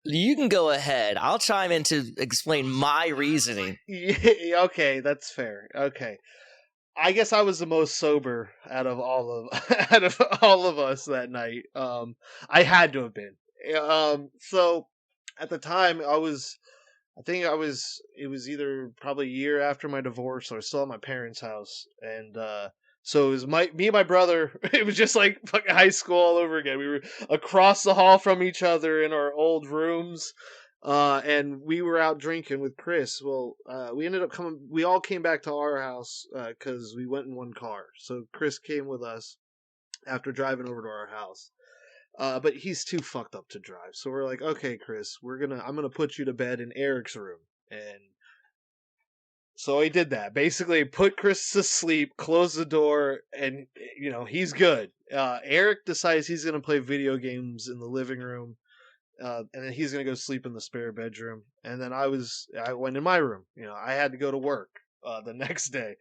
You can go ahead. I'll chime in to explain my reasoning. Yeah, okay, that's fair. Okay, I guess I was the most sober out of all of us that night. I had to have been. So at the time, it was either probably a year after my divorce, or I was still at my parents' house, and so it was me and my brother. It was just like fucking high school all over again. We were across the hall from each other in our old rooms. And we were out drinking with Chris. Well, we ended up coming. We all came back to our house because we went in one car. So Chris came with us after driving over to our house. But he's too fucked up to drive. So we're like, okay, Chris, I'm gonna put you to bed in Eric's room. And so he did that. Basically, put Chris to sleep, closed the door, and he's good. Eric decides he's gonna play video games in the living room. And then he's gonna go sleep in the spare bedroom, and then I went in my room. I had to go to work the next day.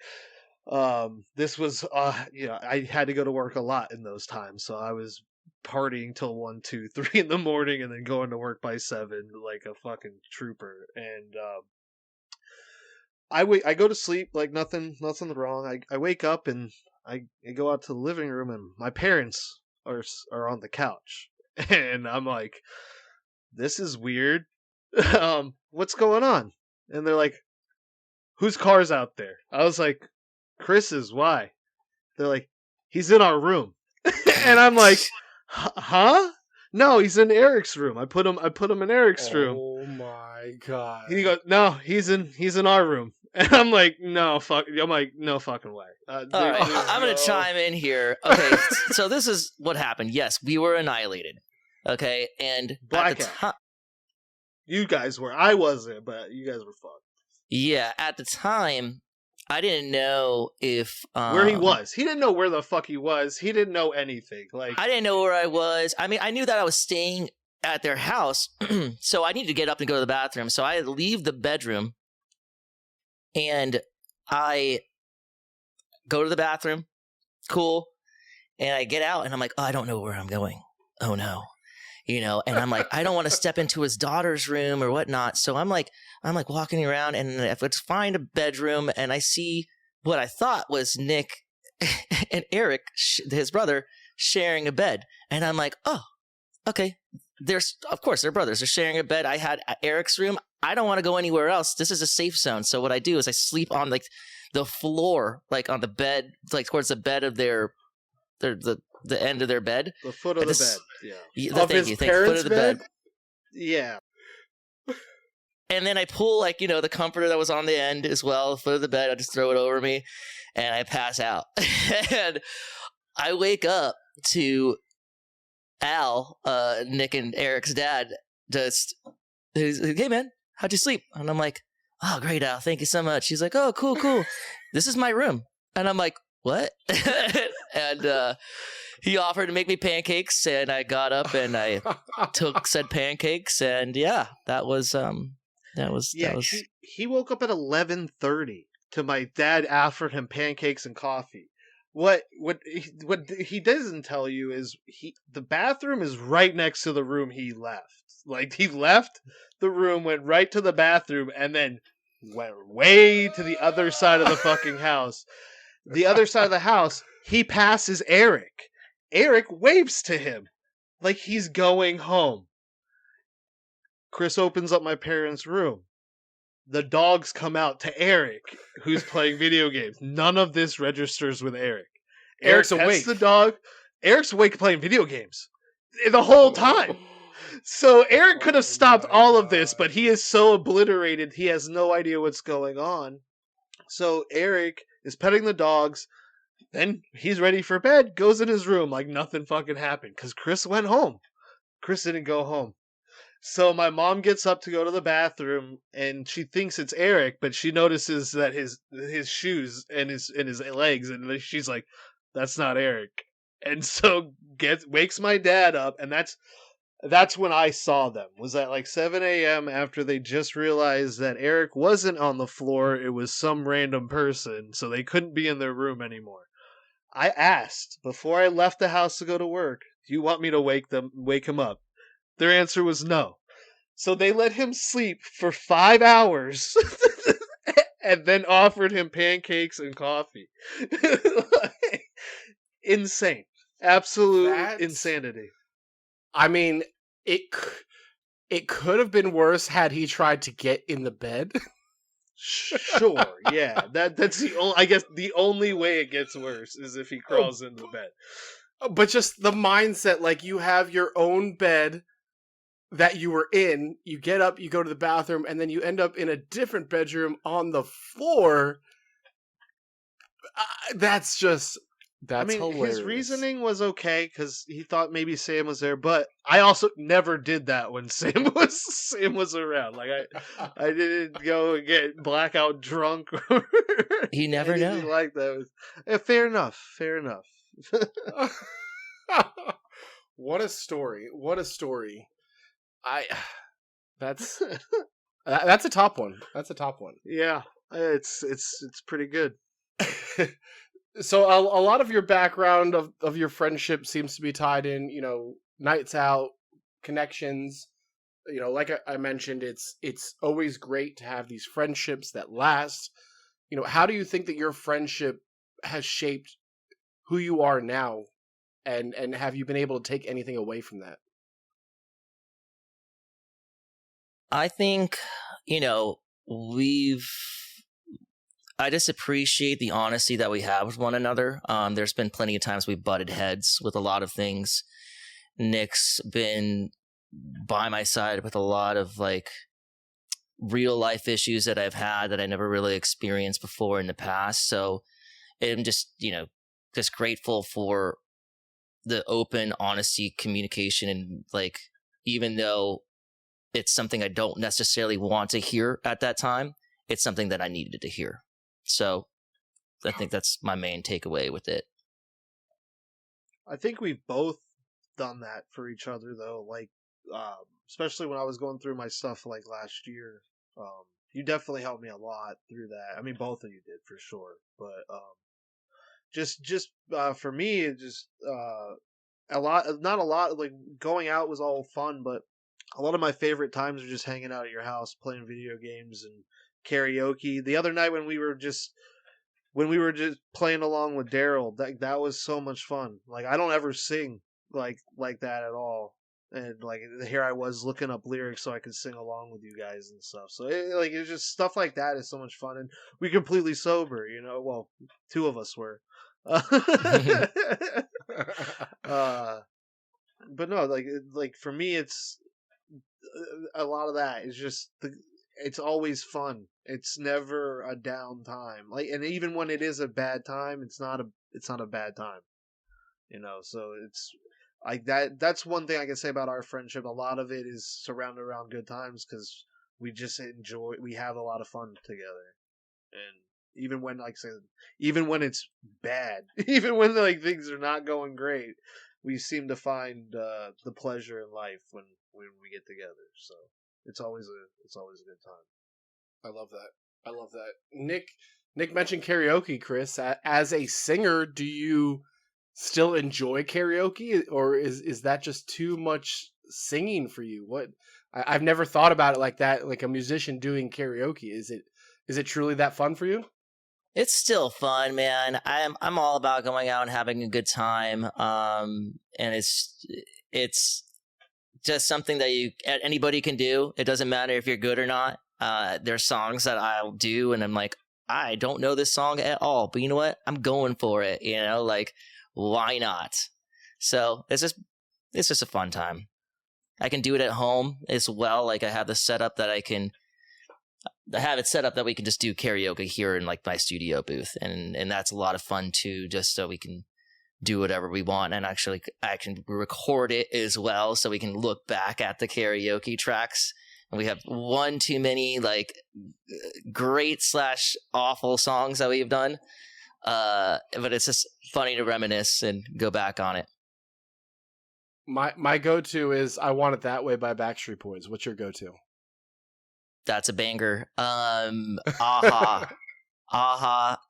This was I had to go to work a lot in those times, so I was partying till 1, 2, 3 in the morning, and then going to work by 7 like a fucking trooper. And I go to sleep like nothing's wrong. I wake up and I go out to the living room, and my parents are on the couch, and I'm like, this is weird. What's going on? And they're like, whose car's out there? I was like, Chris's. Why? They're like, he's in our room. And I'm like, huh? No, he's in Eric's room. I put him in Eric's room. Oh my god. He goes, no, he's in our room. And I'm like, no fucking way. All right, I'm gonna chime in here. Okay, so this is what happened. Yes, we were annihilated. Okay, and Blackout. You guys were. I wasn't, but you guys were fucked. Yeah, at the time, I didn't know if where he was. He didn't know where the fuck he was. He didn't know anything. Like, I didn't know where I was. I mean, I knew that I was staying at their house, so I needed to get up and go to the bathroom. So I leave the bedroom, and I go to the bathroom. Cool, and I get out, and I'm like, oh, I don't know where I'm going. Oh no. And I'm like, I don't want to step into his daughter's room or whatnot. So I'm like walking around, and if it's find a bedroom, and I see what I thought was Nick and Eric, his brother, sharing a bed. And I'm like, oh, okay. Of course, they're brothers. They're sharing a bed. I had Eric's room. I don't want to go anywhere else. This is a safe zone. So what I do is I sleep on like the floor, like on the bed, like towards the bed of the end of their bed. The foot of the bed. Yeah. Thank you. Foot of the bed. Yeah. And then I pull the comforter that was on the end as well, foot of the bed. I just throw it over me, and I pass out. And I wake up to Al, Nick and Eric's dad, he's like, hey man, how'd you sleep? And I'm like, oh great, Al, thank you so much. He's like, oh cool. This is my room. And I'm like, what? And he offered to make me pancakes, and I got up and I took said pancakes, and yeah, that was. He woke up at 11:30 to my dad offered him pancakes and coffee. What he doesn't tell you is the bathroom is right next to the room he left. Like, he left the room, went right to the bathroom, and then went way to the other side of the fucking house. The other side of the house, he passes Eric. Eric waves to him like he's going home. Chris opens up my parents' room. The dogs come out to Eric, who's playing video games. None of this registers with Eric. Eric's Eric awake. pets the dog. Eric's awake playing video games the whole time. So Eric could have stopped all of this, but he is so obliterated, he has no idea what's going on. So Eric is petting the dogs. Then he's ready for bed, goes in his room like nothing fucking happened, because Chris went home. Chris didn't go home. So my mom gets up to go to the bathroom, and she thinks it's Eric, but she notices that his shoes and his legs, and she's like, "That's not Eric." And so wakes my dad up, and that's when I saw them. Was at like 7 a.m. after they just realized that Eric wasn't on the floor. It was some random person, so they couldn't be in their room anymore. I asked before I left the house to go to work, do you want me to wake him up? Their answer was no. So they let him sleep for 5 hours and then offered him pancakes and coffee. Like, insane. Absolute insanity. I mean, it could have been worse had he tried to get in the bed. Sure, yeah. That's the only, I guess the only way it gets worse is if he crawls into the bed. But just the mindset, like you have your own bed that you were in, you get up, you go to the bathroom, and then you end up in a different bedroom on the floor. That's hilarious. His reasoning was okay because he thought maybe Sam was there, but I also never did that when Sam was around. Like I didn't go and get blackout drunk or you never know. Like that. Fair enough. What a story! That's a top one. Yeah, it's pretty good. So a lot of your background of your friendship seems to be tied in, nights out, connections. Like I mentioned, it's always great to have these friendships that last. How do you think that your friendship has shaped who you are now, and have you been able to take anything away from that? I think, I just appreciate the honesty that we have with one another. There's been plenty of times we butted heads with a lot of things. Nick's been by my side with a lot of like real life issues that I've had that I never really experienced before in the past. So I'm just, just grateful for the open honesty communication, and like, even though it's something I don't necessarily want to hear at that time, it's something that I needed to hear. So I think that's my main takeaway with it. I think we've both done that for each other, though. Like, especially when I was going through my stuff like last year. You definitely helped me a lot through that. I mean, both of you did for sure. But for me, it just not a lot. Like, going out was all fun, but a lot of my favorite times are just hanging out at your house, playing video games and karaoke. The other night when we were just playing along with Daryl, that was so much fun. Like, I don't ever sing like that at all, and like here I was looking up lyrics so I could sing along with you guys and stuff. So it's just stuff like that is so much fun, and we completely sober. Well, two of us were. But no, like for me, it's a lot of that is just it's always fun. It's never a down time. Like, and even when it is a bad time, it's not a bad time. So it's like that. That's one thing I can say about our friendship. A lot of it is surrounded around good times because we just enjoy. We have a lot of fun together, and even when, like I said, even when it's bad, even when like things are not going great, we seem to find the pleasure in life when we get together. So it's always a good time. I love that. Nick mentioned karaoke, Chris. As a singer, do you still enjoy karaoke, or is that just too much singing for you? I've never thought about it like that, like a musician doing karaoke. Is it truly that fun for you? It's still fun, man. I'm all about going out and having a good time. And it's just something that anybody can do. It doesn't matter if you're good or not. There's songs that I'll do and I'm like, I don't know this song at all, but you know what? I'm going for it. Like, why not? So it's just a fun time. I can do it at home as well. Like, I have the setup that I have it set up that we can just do karaoke here in like my studio booth, and that's a lot of fun too, just so we can do whatever we want, and actually I can record it as well so we can look back at the karaoke tracks, and we have one too many like great / awful songs that we've done. But it's just funny to reminisce and go back on it. My go-to is "I Want It That Way" by Backstreet Boys. What's your go-to? That's a banger. Aha,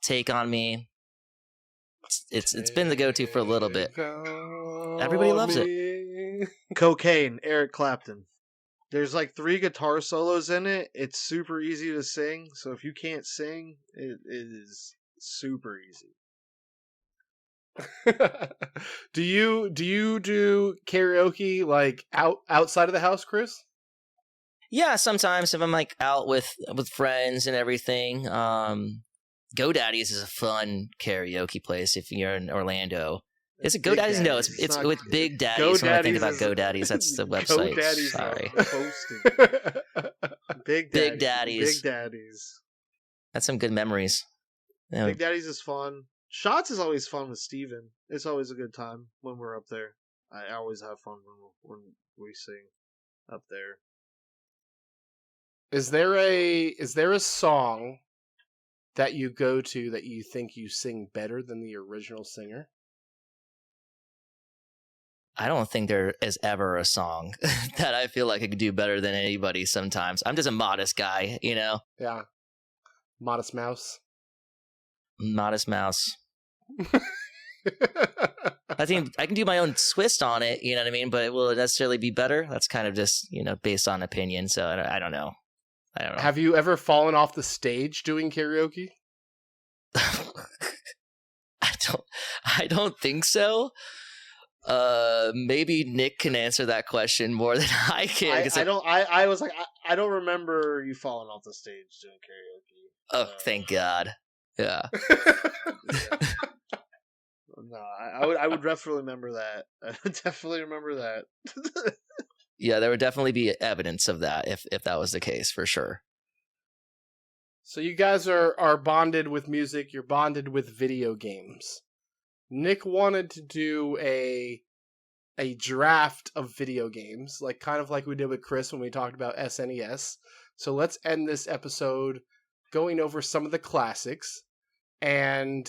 Take on Me. It's been the go-to for a little bit. Everybody loves it. Cocaine, Eric Clapton. There's like 3 guitar solos in it. It's super easy to sing. So if you can't sing, it is super easy. Do you do karaoke like outside of the house, Chris? Yeah, sometimes if I'm like out with friends and everything. GoDaddy's is a fun karaoke place if you're in Orlando. Is it GoDaddy's? No, it's with Big Daddy's. When I think about GoDaddy's, that's the website. GoDaddy's Sorry. Big Daddy's. Big Daddy's. That's some good memories. Yeah. Big Daddy's is fun. Shots is always fun with Steven. It's always a good time when we're up there. I always have fun when we sing up there. Is there a song that you go to that you think you sing better than the original singer? I don't think there is ever a song that I feel like I could do better than anybody sometimes. I'm just a modest guy, you know? Yeah. Modest Mouse. Modest Mouse. I think I can do my own twist on it, you know what I mean? But will it necessarily be better? That's kind of just, based on opinion. So I don't know. Have you ever fallen off the stage doing karaoke? I don't think so. Maybe Nick can answer that question more than I can. I was like, I don't remember you falling off the stage doing karaoke. Oh, thank God. Yeah. No, I would definitely remember that. I would definitely remember that. Yeah, there would definitely be evidence of that if that was the case, for sure. So you guys are bonded with music. You're bonded with video games. Nick wanted to do a draft of video games, kind of like we did with Chris when we talked about SNES. So let's end this episode going over some of the classics. And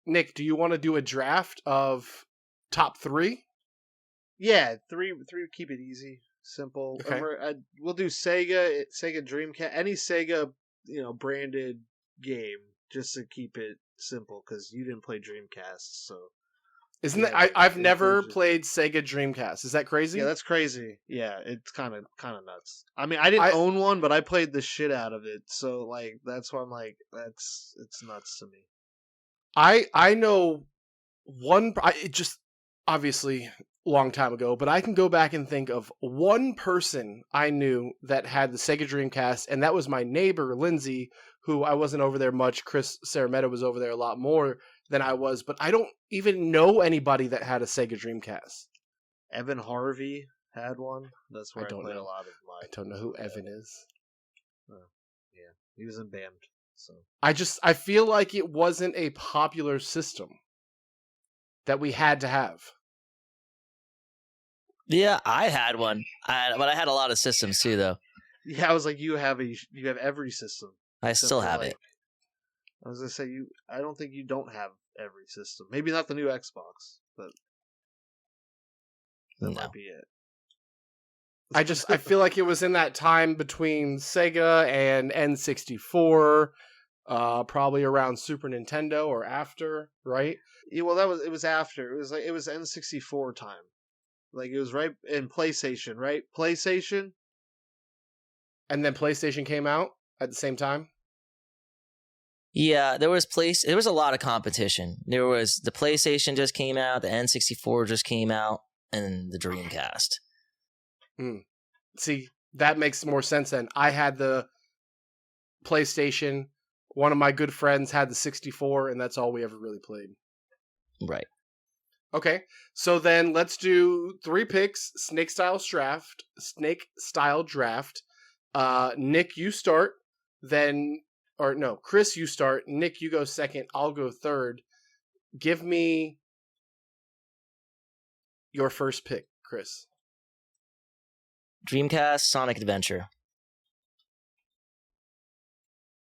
Nick, do you want to do a draft of top 3? Yeah, three. Keep it easy, simple. Okay. We'll do Sega Dreamcast, any Sega branded game, just to keep it simple, because you didn't play Dreamcast, so. Isn't that I've never played Sega Dreamcast? Is that crazy? Yeah, that's crazy. Yeah, it's kind of nuts. I mean, I didn't own one, but I played the shit out of it. So that's why I'm like, it's nuts to me. I know one. It just obviously long time ago, but I can go back and think of one person I knew that had the Sega Dreamcast, and that was my neighbor Lindsay, who I wasn't over there much. Chris Marrero was over there a lot more than I was, but I don't even know anybody that had a Sega Dreamcast. Evan Harvey had one. That's where I played a lot of mine. I don't know who Evan is. Yeah, he was in band. So I feel like it wasn't a popular system that we had to have. Yeah, I had one, but I had a lot of systems too, though. Yeah, I was like, you have every system. I still have it. I was gonna say I don't think you don't have every system. Maybe not the new Xbox, but that might be it. I feel like it was in that time between Sega and N64, probably around Super Nintendo or after, right? Yeah, well, it was after. It was N64 time. Like it was right in PlayStation, right? PlayStation, and then PlayStation came out at the same time. Yeah, there was a lot of competition. There was the PlayStation just came out, the N64 just came out, and the Dreamcast. See, that makes more sense then. I had the PlayStation. One of my good friends had the 64, and that's all we ever really played. Right. Okay, so then let's do 3 picks, snake style draft. Nick, you start. Chris, you start. Nick, you go second. I'll go third. Give me your first pick, Chris. Dreamcast, Sonic Adventure.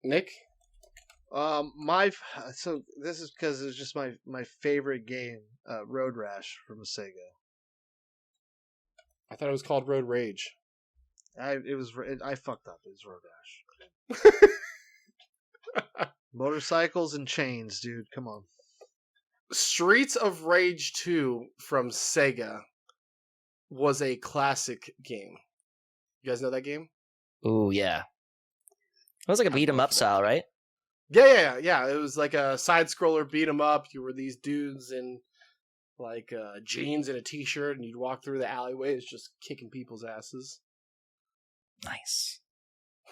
Nick? So this is because it's just my favorite game, Road Rash from Sega. I thought it was called Road Rage. I fucked up. It was Road Rash. Motorcycles and chains, dude. Come on. Streets of Rage 2 from Sega was a classic game. You guys know that game? Ooh, yeah. It was like a beat 'em up style, right? Yeah. It was like a side scroller beat 'em up. You were these dudes in like jeans and a t-shirt, and you'd walk through the alleyways just kicking people's asses. Nice.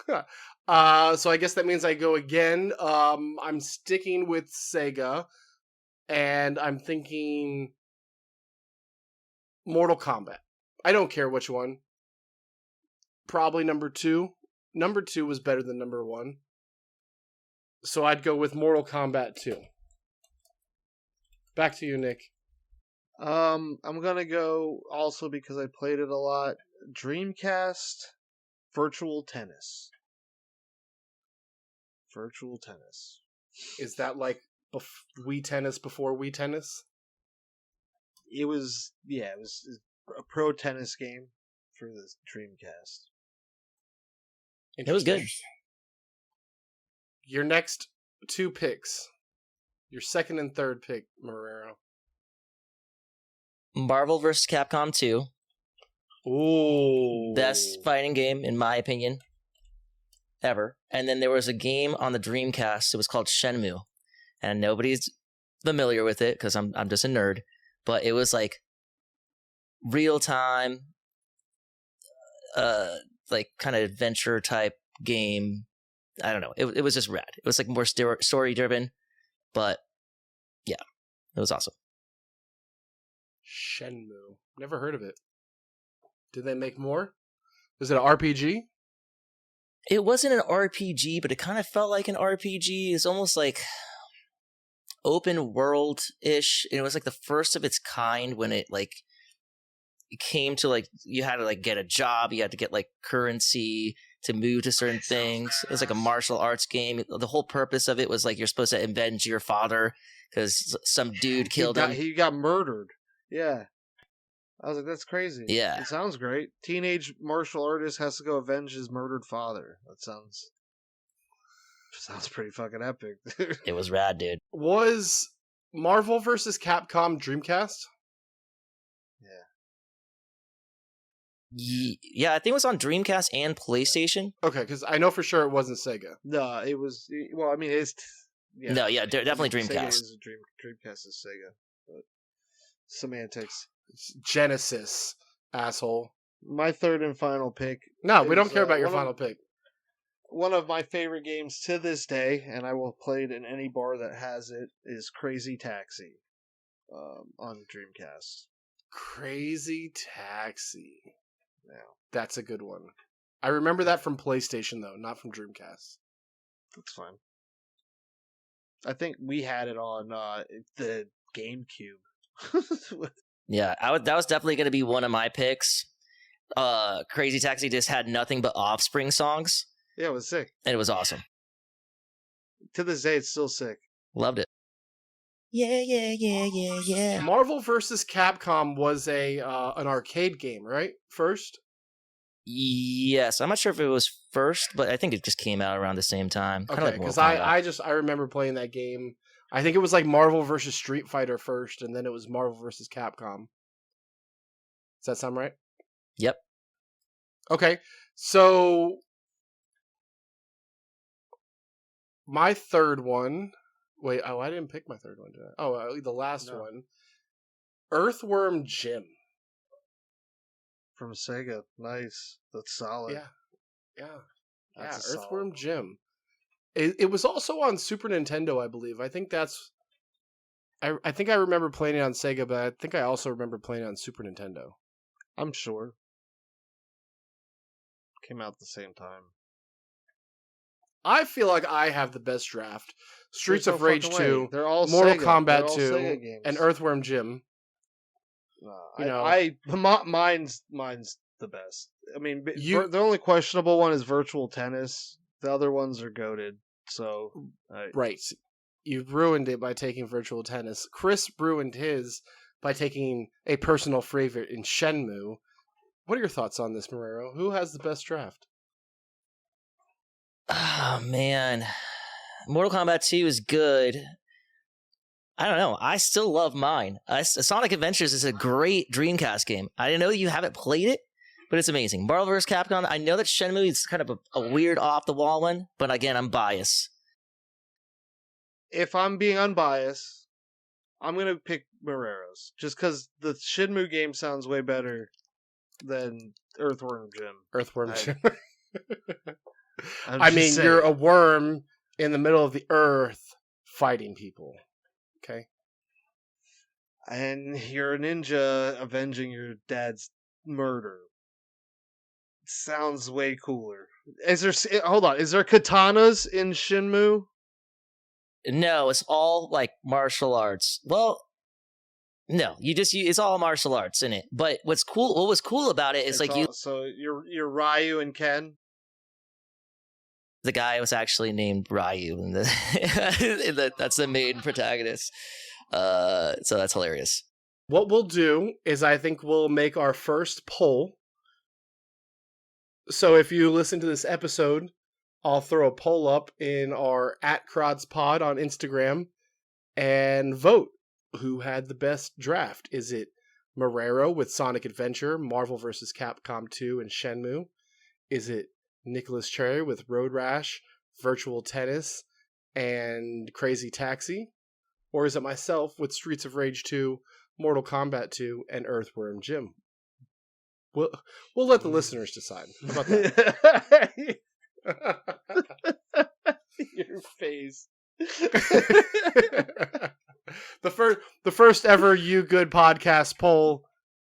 So I guess that means I go again. I'm sticking with Sega, and I'm thinking Mortal Kombat. I don't care which one. Probably number 2. Number 2 was better than number 1. So I'd go with Mortal Kombat 2. Back to you, Nick. I'm gonna go also because I played it a lot. Dreamcast, Virtual Tennis. Virtual Tennis. Is that like Wii Tennis before Wii Tennis? It was a pro tennis game for the Dreamcast. It was good. Your next 2 picks. Your second and third pick, Marrero. Marvel vs. Capcom 2. Ooh. Best fighting game, in my opinion, ever. And then there was a game on the Dreamcast. It was called Shenmue. And nobody's familiar with it because I'm just a nerd. But it was like real-time, like kind of adventure type game. I don't know. It was just rad. It was like more story driven, but yeah, it was awesome. Shenmue. Never heard of it. Did they make more? Was it an RPG? It wasn't an RPG, but it kind of felt like an RPG. It's almost like open world-ish. And it was like the first of its kind when it like it came to like you had to like get a job, you had to get like currency to move to certain things. It was like a martial arts game. The whole purpose of it was like you're supposed to avenge your father because some dude killed him. He got murdered. Yeah. I was like, that's crazy. Yeah. It sounds great. Teenage martial artist has to go avenge his murdered father. That sounds pretty fucking epic. It was rad, dude. Was Marvel vs. Capcom Dreamcast? Yeah, I think it was on Dreamcast and PlayStation. Okay, because I know for sure it wasn't Sega. No, it was. Well, I mean, it's. Yeah, no, yeah, definitely Dreamcast. Sega is Dreamcast is Sega, but semantics. It's Genesis, asshole. My third and final pick. No, we don't care about your final pick. One of my favorite games to this day, and I will play it in any bar that has it, is Crazy Taxi, on Dreamcast. Crazy Taxi. Yeah. That's a good one. I remember that from PlayStation, though, not from Dreamcast. That's fine. I think we had it on the GameCube. Yeah, that was definitely going to be one of my picks. Crazy Taxi just had nothing but Offspring songs. Yeah, it was sick. And it was awesome. To this day, it's still sick. Loved it. Yeah. Marvel vs. Capcom was an arcade game, right? First? Yes, I'm not sure if it was first, but I think it just came out around the same time. Okay, because I remember playing that game. I think it was like Marvel vs. Street Fighter first, and then it was Marvel vs. Capcom. Does that sound right? Yep. Okay, so my third one. Wait, I didn't pick my third one, did I? Oh, the last one. Earthworm Jim. From Sega. Nice. That's solid. Yeah. That's Earthworm Jim. It was also on Super Nintendo, I believe. I think I think I remember playing it on Sega, but I think I also remember playing it on Super Nintendo. I'm sure. Came out at the same time. I feel like I have the best draft. Streets of Rage 2, They're all Mortal Sega. Kombat 2, and Earthworm Jim. Mine's the best. I mean, the only questionable one is Virtual Tennis. The other ones are goated. So Right. You've ruined it by taking virtual tennis. Chris ruined his by taking a personal favorite in Shenmue. What are your thoughts on this, Marrero? Who has the best draft? Oh, man. Mortal Kombat 2 is good. I don't know. I still love mine. Sonic Adventures is a great Dreamcast game. I know you haven't played it, but it's amazing. Marvel vs. Capcom, I know that Shenmue is kind of a weird off-the-wall one, but again, I'm biased. if I'm being unbiased, I'm going to pick Marrero's. Just because the Shenmue game sounds way better than Earthworm Jim. Earthworm Jim. I'm I just mean, saying. you're a worm in the middle of the earth fighting people. Okay? And you're a ninja avenging your dad's murder. Sounds way cooler. Hold on, is there katanas in Shenmue? No, it's all like martial arts. Well, no, it's all martial arts in it. But what was cool about it is So you're Ryu and Ken? The guy was actually named Ryu, and that's the main protagonist. So that's hilarious. What we'll do is I think we'll make our first poll. So if you listen to this episode, I'll throw a poll up in our @CrodsPod on Instagram and vote who had the best draft. Is it Marrero with Sonic Adventure, Marvel vs. Capcom 2, and Shenmue? Is it Nicholas Cherry with Road Rash, Virtual Tennis, and Crazy Taxi? Or is it myself with Streets of Rage 2, Mortal Kombat 2, and Earthworm Jim? We'll let the listeners decide. How about that? Your face. The first ever You Good podcast poll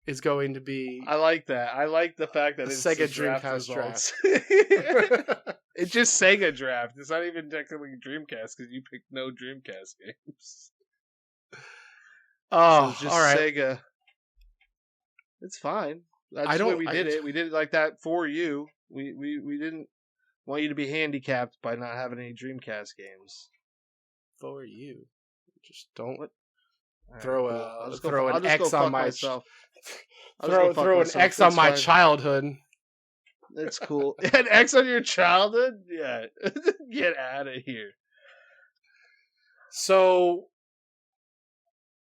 is going to be. I like that. I like the fact that the it's Sega the draft Dreamcast results. draft. It's just Sega draft. It's not even technically Dreamcast because you picked no Dreamcast games. Oh, So it's just all right. Sega. It's fine. That's the way we did it. We did it like that for you. We didn't want you to be handicapped by not having any Dreamcast games. For you, just don't All throw right, cool. throw I'll an just X go on fuck my myself. throw an X on my childhood. It's cool. An X on your childhood? Yeah. Get out of here. So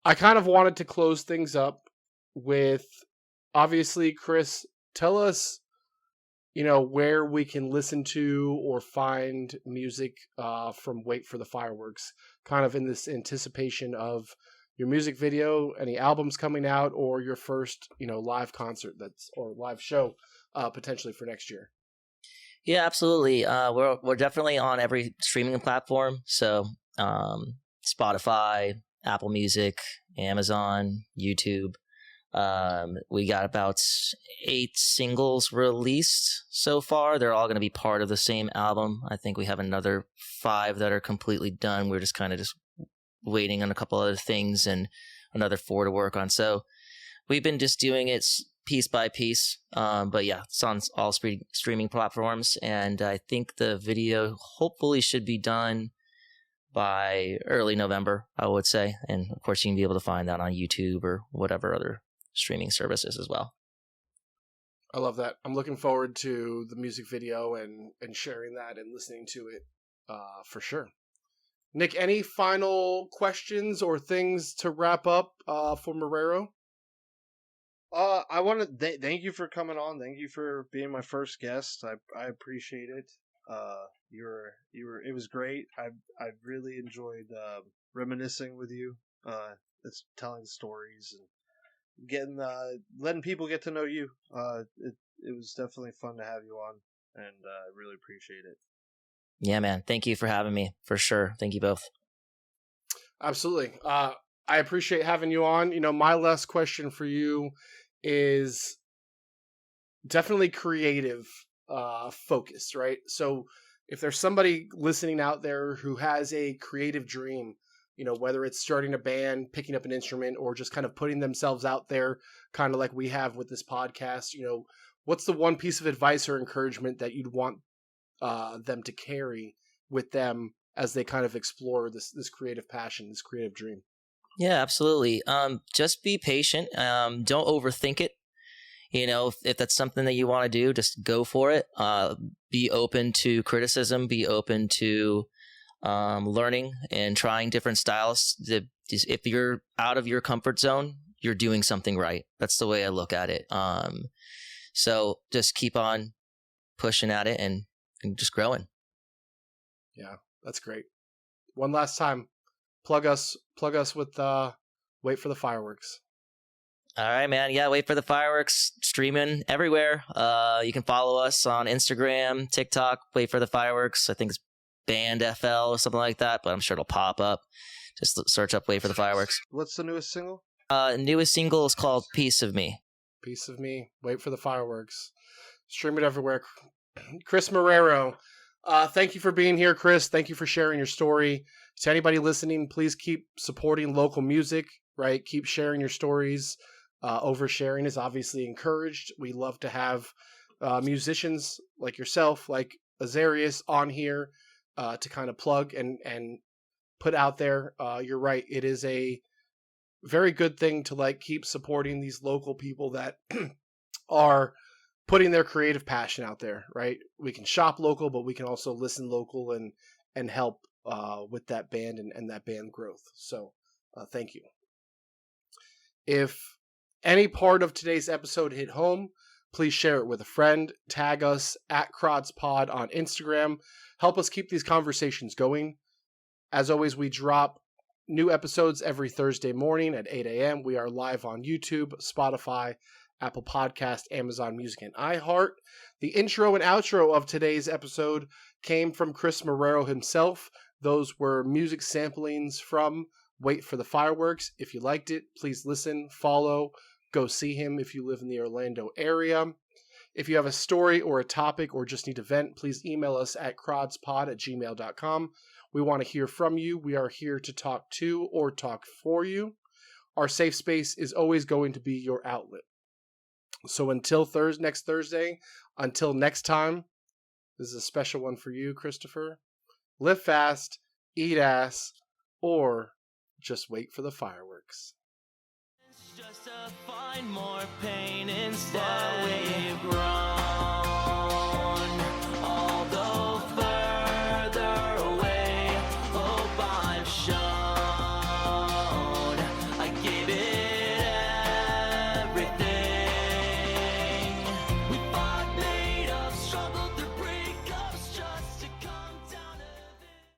I kind of wanted to close things up with, obviously, Chris, tell us, where we can listen to or find music from Wait for the Fireworks, kind of in this anticipation of your music video, any albums coming out, or your first, live concert or live show potentially for next year. Yeah, absolutely. We're definitely on every streaming platform. So Spotify, Apple Music, Amazon, YouTube. We got about 8 singles released so far. They're all going to be part of the same album. I think we have another 5 that are completely done. We're just kind of waiting on a couple other things and another 4 to work on. So we've been just doing it piece by piece. But yeah, it's on all streaming platforms. And I think the video hopefully should be done by early November, I would say. And of course, you can be able to find that on YouTube or whatever other streaming services as well. I love that. I'm looking forward to the music video and sharing that and listening to it for sure. Nick, any final questions or things to wrap up for Marrero? I want to thank you for coming on. Thank you for being my first guest. I appreciate it. It was great. I really enjoyed reminiscing with you. It's telling stories and letting people get to know you. It was definitely fun to have you on, and I really appreciate it. Yeah, man. Thank you for having me, for sure. Thank you both. Absolutely. I appreciate having you on. My last question for you is definitely creative focused, right? So if there's somebody listening out there who has a creative dream, whether it's starting a band, picking up an instrument, or just kind of putting themselves out there, kind of like we have with this podcast, what's the one piece of advice or encouragement that you'd want them to carry with them as they kind of explore this creative passion, this creative dream. Yeah, absolutely. Just be patient. Don't overthink it. If that's something that you want to do, just go for it. Be open to criticism. Be open to learning and trying different styles. If you're out of your comfort zone, you're doing something right. That's the way I look at it. So just keep on pushing at it and just growing. Yeah, that's great. One last time, plug us with Wait for the Fireworks. All right, man. Yeah, Wait for the Fireworks, streaming everywhere. You can follow us on Instagram, TikTok, Wait for the Fireworks. I think it's Band FL or something like that, but I'm sure it'll pop up. Just search up Wait for the Fireworks. What's the newest single? Newest single is called Piece of Me. Piece of Me, Wait for the Fireworks. Stream it everywhere. Chris Marrero, thank you for being here, Chris. Thank you for sharing your story. To anybody listening, please keep supporting local music, right? Keep sharing your stories. Oversharing is obviously encouraged. We love to have musicians like yourself, like Azarius, on here to kind of plug and put out there. You're right. It is a very good thing to like keep supporting these local people that are putting their creative passion out there, right? We can shop local, but we can also listen local and help with that band and that band growth. So thank you. If any part of today's episode hit home, please share it with a friend. Tag us at CrodsPod on Instagram. Help us keep these conversations going. As always, we drop new episodes every Thursday morning at 8 a.m. We are live on YouTube, Spotify, Apple Podcast, Amazon Music, and iHeart. The intro and outro of today's episode came from Chris Marrero himself. Those were music samplings from Wait for the Fireworks. If you liked it, please listen, follow, go see him if you live in the Orlando area. If you have a story or a topic or just need to vent, please email us at crodspod@gmail.com. We want to hear from you. We are here to talk to or talk for you. Our safe space is always going to be your outlet. So until next Thursday, until next time, this is a special one for you, Christopher. Live fast, eat ass, or just wait for the fireworks. It's just to find more pain instead. While we grind.